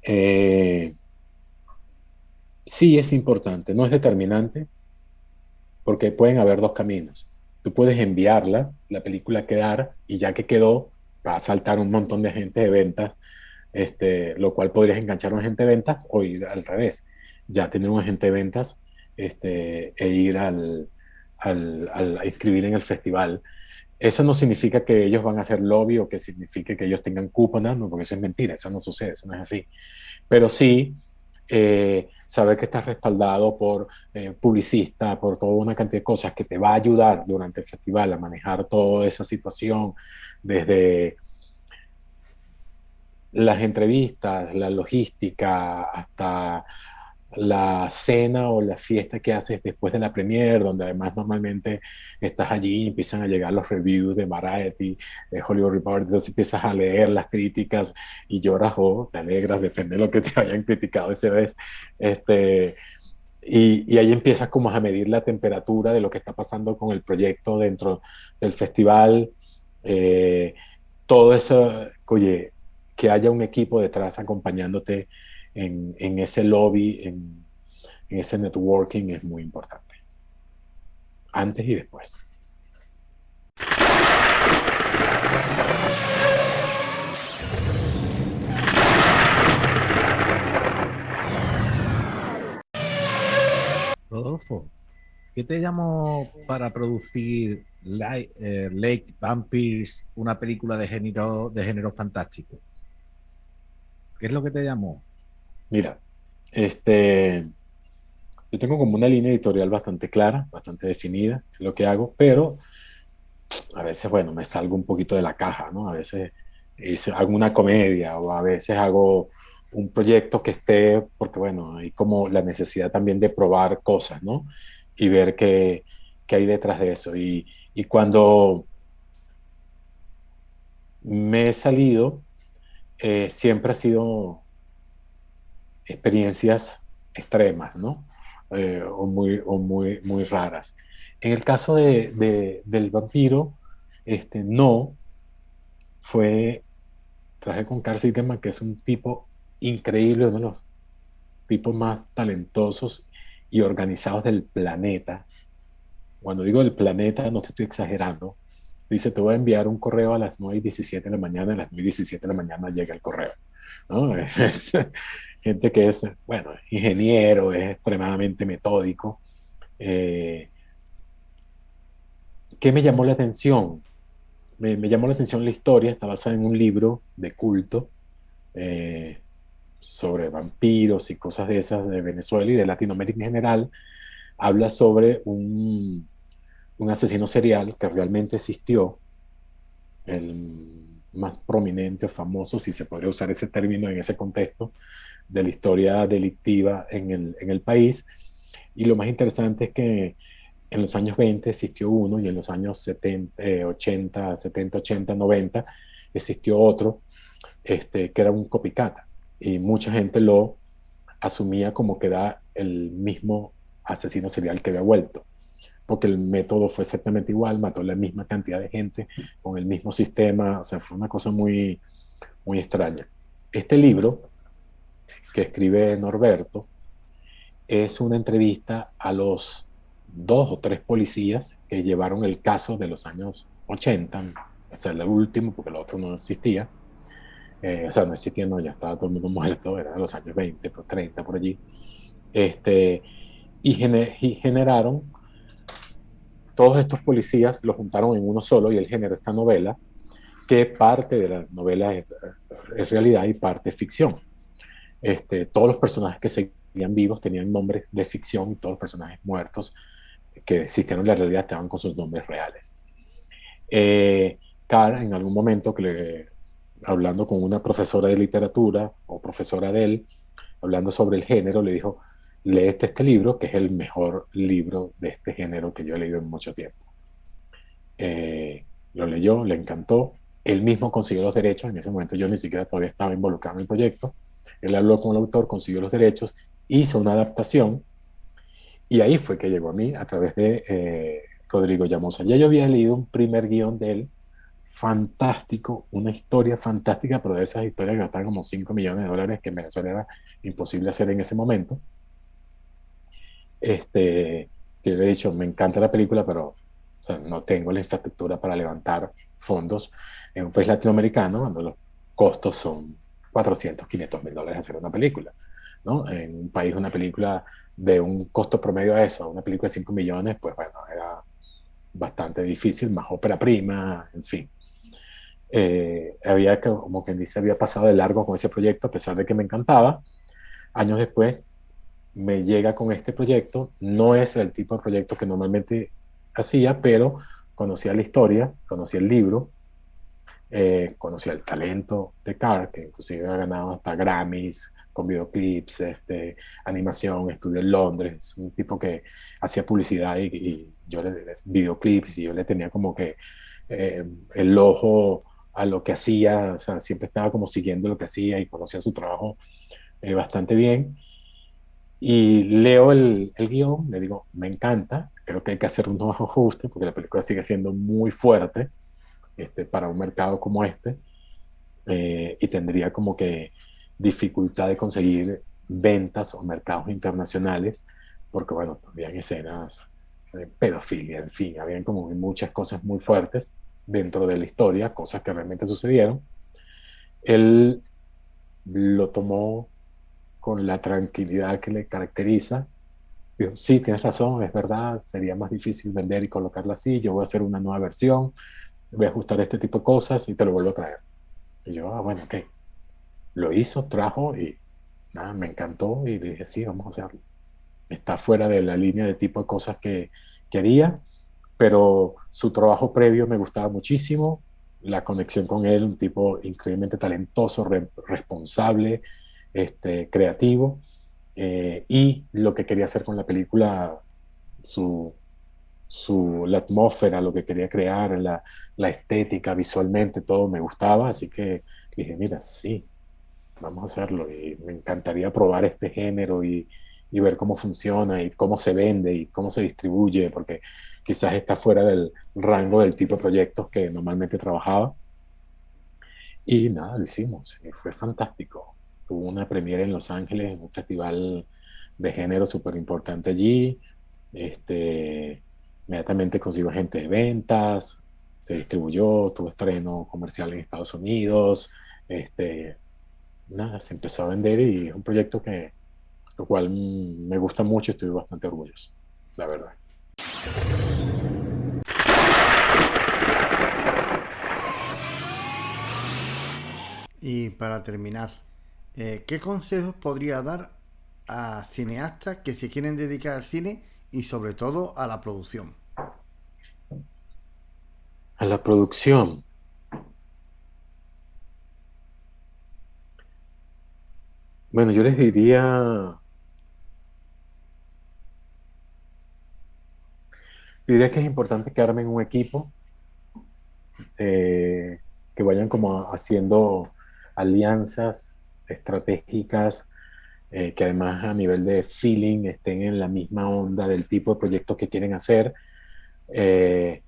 eh, sí es importante. No es determinante porque pueden haber dos caminos. Tú puedes enviarla, la película quedar y ya que quedó, va a saltar un montón de agentes de ventas, lo cual podrías enganchar a un agente de ventas o ir al revés, ya tener un agente de ventas e ir a inscribir en el festival. Eso no significa que ellos van a hacer lobby o que signifique que ellos tengan cuponas, no, porque eso es mentira, eso no sucede, eso no es así. Pero sí saber que estás respaldado por publicista, por toda una cantidad de cosas que te va a ayudar durante el festival a manejar toda esa situación, desde las entrevistas, la logística, hasta la cena o la fiesta que haces después de la premiere, donde además normalmente estás allí y empiezan a llegar los reviews de Variety, de Hollywood Reporter, entonces empiezas a leer las críticas y lloras o te alegras, depende de lo que te hayan criticado ese vez. Este, y ahí empiezas como a medir la temperatura de lo que está pasando con el proyecto dentro del festival. Eh, todo eso, oye, que haya un equipo detrás acompañándote en ese lobby, en ese networking es muy importante, antes y después. Rodolfo, ¿qué te llamó para producir Lake Vampires, una película de género fantástico? ¿Qué es lo que te llamó? Mira, yo tengo como una línea editorial bastante clara, bastante definida, lo que hago, pero a veces, bueno, me salgo un poquito de la caja, ¿no? A veces hago una comedia o a veces hago un proyecto que esté, porque bueno, hay como la necesidad también de probar cosas, ¿no? Y ver qué hay detrás de eso. Y cuando me he salido, siempre ha sido experiencias extremas, ¿no? Muy raras. En el caso del vampiro, no, fue, traje con Carl Sitteman, que es un tipo increíble, uno de los tipos más talentosos y organizados del planeta. Cuando digo del planeta, no te estoy exagerando. Dice, te voy a enviar un correo a las 9:17 de la mañana, a las 9:17 de la mañana llega el correo, ¿no? Es gente que es, bueno, ingeniero, es extremadamente metódico. Eh, ¿Qué me llamó la atención? me llamó la atención la historia, está basada en un libro de culto eh, sobre vampiros y cosas de esas de Venezuela y de Latinoamérica en general. Habla sobre un asesino serial que realmente existió, el más prominente o famoso, si se podría usar ese término en ese contexto, de la historia delictiva en el país. Y lo más interesante es que en los años 20 existió uno y en los años 70, 80, 70, 80, 90 existió otro, que era un copycat. Y mucha gente lo asumía como que era el mismo asesino serial que había vuelto, porque el método fue exactamente igual, mató la misma cantidad de gente con el mismo sistema, o sea, fue una cosa muy, muy extraña. Este libro que escribe Norberto es una entrevista a los 2 o 3 policías que llevaron el caso de los años 80, o sea, el último, porque el otro no existía. O sea, no existía, no, ya estaba todo el mundo muerto, era de los años 20, 30, por allí. Este, y generaron, todos estos policías los juntaron en uno solo y él generó esta novela, que parte de la novela es realidad y parte es ficción. Todos los personajes que seguían vivos tenían nombres de ficción y todos los personajes muertos que existieron en la realidad estaban con sus nombres reales. Carr, en algún momento, hablando con una profesora de literatura o profesora de él, hablando sobre el género, le dijo, léete este libro, que es el mejor libro de este género que yo he leído en mucho tiempo. Lo leyó, le encantó, él mismo consiguió los derechos, en ese momento yo ni siquiera todavía estaba involucrado en el proyecto, él habló con el autor, consiguió los derechos, hizo una adaptación, y ahí fue que llegó a mí a través de Rodrigo Llamosa. Ya yo había leído un primer guión de él, fantástico, una historia fantástica, pero de esas historias que gastaban como 5 millones de dólares, que en Venezuela era imposible hacer en ese momento. Que yo le he dicho, me encanta la película, pero o sea, no tengo la infraestructura para levantar fondos en un país latinoamericano, donde los costos son 400, 500 mil dólares hacer una película, ¿no? En un país, una película de un costo promedio a eso, una película de 5 millones, pues bueno, era bastante difícil, más ópera prima, en fin. Había, como quien dice, había pasado de largo con ese proyecto, a pesar de que me encantaba. Años después me llega con este proyecto, no es el tipo de proyecto que normalmente hacía, pero conocía la historia, conocía el libro, conocía el talento de Carr, que inclusive ha ganado hasta Grammys con videoclips, animación, estudió en Londres, un tipo que hacía publicidad y yo le videoclips y yo le tenía como que el ojo a lo que hacía, o sea, siempre estaba como siguiendo lo que hacía y conocía su trabajo bastante bien. Y leo el guión, le digo, me encanta, creo que hay que hacer unos ajustes porque la película sigue siendo muy fuerte para un mercado como y tendría como que dificultad de conseguir ventas o mercados internacionales porque, bueno, habían escenas de pedofilia, en fin, habían como muchas cosas muy fuertes dentro de la historia, cosas que realmente sucedieron. Él lo tomó con la tranquilidad que le caracteriza. Dijo, sí, tienes razón, es verdad, sería más difícil vender y colocarla así, yo voy a hacer una nueva versión, voy a ajustar este tipo de cosas y te lo vuelvo a traer. Y yo, bueno, ok. Lo hizo, trajo y nada, me encantó y dije, sí, vamos a hacerlo. Está fuera de la línea de tipo de cosas que quería, pero su trabajo previo me gustaba muchísimo, la conexión con él, un tipo increíblemente talentoso, responsable, creativo, y lo que quería hacer con la película, su, la atmósfera, lo que quería crear, la estética, visualmente, todo me gustaba, así que dije, mira, sí, vamos a hacerlo y me encantaría probar este género y ver cómo funciona y cómo se vende y cómo se distribuye, porque quizás está fuera del rango del tipo de proyectos que normalmente trabajaba. Y nada, lo hicimos y fue fantástico. Tuvo una premiere en Los Ángeles, en un festival de género súper importante allí. Inmediatamente consiguió agente de ventas, se distribuyó, tuvo estreno comercial en Estados Unidos. Nada, se empezó a vender y es un proyecto que, lo cual me gusta mucho y estoy bastante orgulloso, la verdad. Y para terminar, ¿qué consejos podría dar a cineastas que se quieren dedicar al cine y sobre todo a la producción? A la producción. Bueno, yo les diría que es importante que armen un equipo, eh, que vayan como haciendo alianzas estratégicas, que además a nivel de feeling estén en la misma onda del tipo de proyectos que quieren hacer. eh,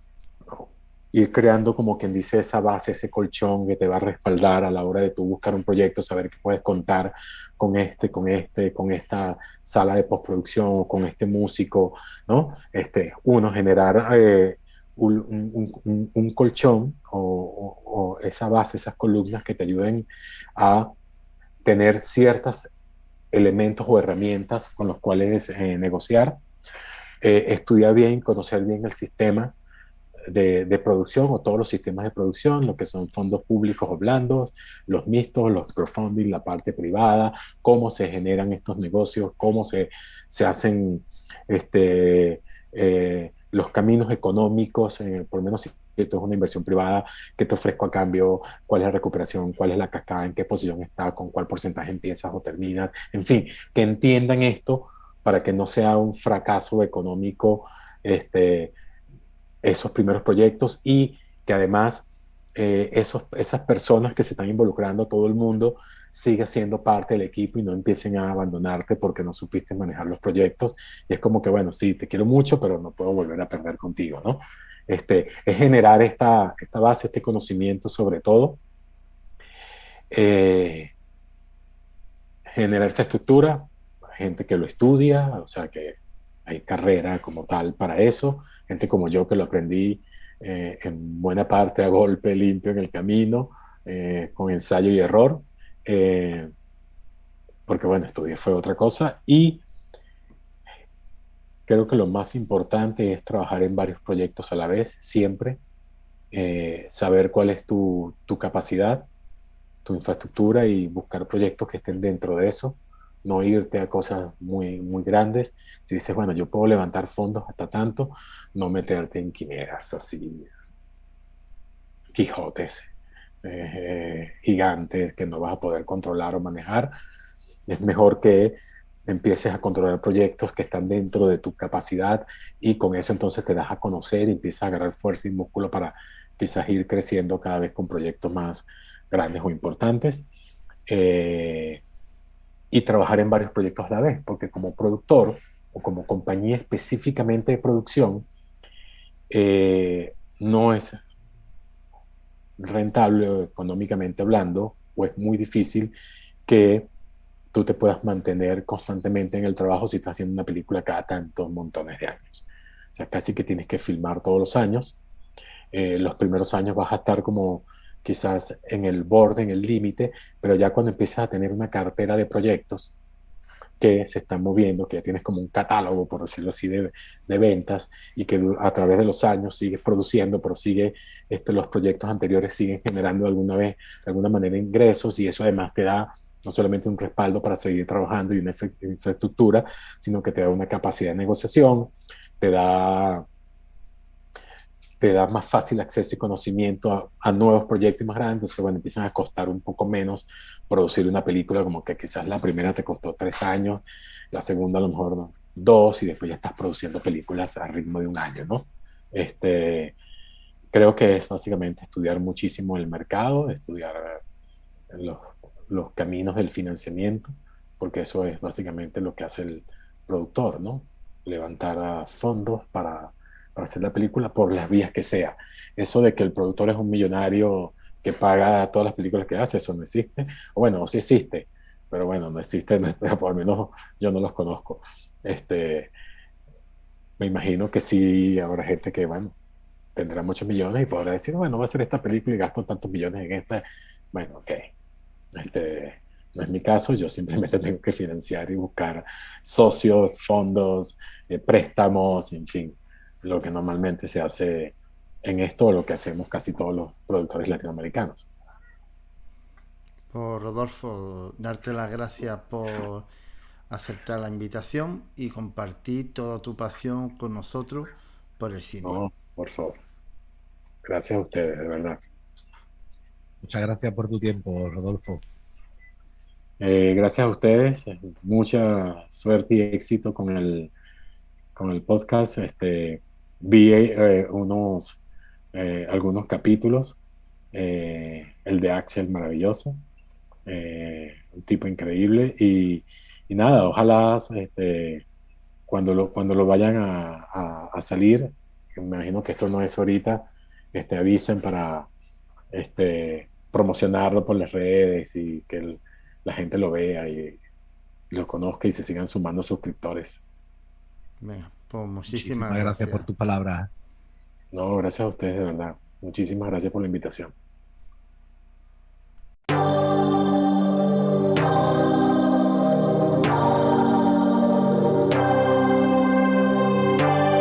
Ir creando, como quien dice, esa base, ese colchón que te va a respaldar a la hora de tú buscar un proyecto, saber que puedes contar con esta sala de postproducción o con este músico, ¿no? Uno, generar un colchón o esa base, esas columnas que te ayuden a tener ciertos elementos o herramientas con los cuales negociar, estudiar bien, conocer bien el sistema de producción o todos los sistemas de producción, lo que son fondos públicos o blandos, los mixtos, los crowdfunding, la parte privada, cómo se generan estos negocios, cómo se hacen los caminos económicos, por lo menos si esto es una inversión privada, qué te ofrezco a cambio, cuál es la recuperación, cuál es la cascada, en qué posición está, con cuál porcentaje empiezas o terminas, en fin, que entiendan esto para que no sea un fracaso económico este, esos primeros proyectos y que además esas personas que se están involucrando, todo el mundo, siga siendo parte del equipo y no empiecen a abandonarte porque no supiste manejar los proyectos. Y es como que, bueno, sí, te quiero mucho, pero no puedo volver a perder contigo, ¿no? Es generar esta base, este conocimiento sobre todo, eh, generar esa estructura, gente que lo estudia, o sea que hay carrera como tal para eso, gente como yo que lo aprendí en buena parte a golpe limpio en el camino, con ensayo y error, eh, porque bueno, estudié fue otra cosa y creo que lo más importante es trabajar en varios proyectos a la vez, siempre, saber cuál es tu capacidad, tu infraestructura y buscar proyectos que estén dentro de eso, no irte a cosas muy, muy grandes. Si dices, bueno, yo puedo levantar fondos hasta tanto, no meterte en quimeras así, Quijotes, gigantes que no vas a poder controlar o manejar. Es mejor que empieces a controlar proyectos que están dentro de tu capacidad y con eso entonces te das a conocer y empiezas a agarrar fuerza y músculo para quizás ir creciendo cada vez con proyectos más grandes o importantes. Eh, y trabajar en varios proyectos a la vez, porque como productor o como compañía específicamente de producción, no es rentable económicamente hablando, o es muy difícil que tú te puedas mantener constantemente en el trabajo si estás haciendo una película cada tantos montones de años. O sea, casi que tienes que filmar todos los años. Los primeros años vas a estar como quizás en el borde, en el límite, pero ya cuando empiezas a tener una cartera de proyectos que se están moviendo, que ya tienes como un catálogo, por decirlo así, de ventas y que a través de los años sigues produciendo, pero sigue, los proyectos anteriores siguen generando alguna vez, de alguna manera ingresos y eso además te da no solamente un respaldo para seguir trabajando y una infraestructura, sino que te da una capacidad de negociación, te da te da más fácil acceso y conocimiento a nuevos proyectos más grandes, entonces bueno, empiezan a costar un poco menos producir una película, como que quizás la primera te costó 3 años, la segunda a lo mejor no, 2, y después ya estás produciendo películas a ritmo de un año, ¿no? Creo que es básicamente estudiar muchísimo el mercado, estudiar los, los caminos del financiamiento, porque eso es básicamente lo que hace el productor, ¿no? Levantar fondos para hacer la película por las vías que sea. Eso de que el productor es un millonario que paga todas las películas que hace, eso no existe. O bueno, sí existe, pero bueno, no existe, por lo menos yo no los conozco. Este, Me imagino que sí habrá gente que, bueno, tendrá muchos millones y podrá decir, bueno, voy a hacer esta película y gasto tantos millones en esta. Bueno, ok. Este, no es mi caso, yo simplemente tengo que financiar y buscar socios, fondos, préstamos, en fin, lo que normalmente se hace en esto, lo que hacemos casi todos los productores latinoamericanos. Pues Rodolfo, darte las gracias por aceptar la invitación y compartir toda tu pasión con nosotros por el cine. No, por favor. Gracias a ustedes, de verdad. Muchas gracias por tu tiempo, Rodolfo. Gracias a ustedes. Mucha suerte y éxito con el podcast. Vi algunos capítulos. El de Axel, maravilloso. Un tipo increíble. Y nada, ojalá cuando lo vayan a salir, me imagino que esto no es ahorita, avisen para promocionarlo por las redes y que la gente lo vea y lo conozca y se sigan sumando suscriptores. Venga, pues muchísimas Muchísimas gracias gracias. por tus palabras. No, gracias a ustedes, de verdad. Muchísimas gracias por la invitación.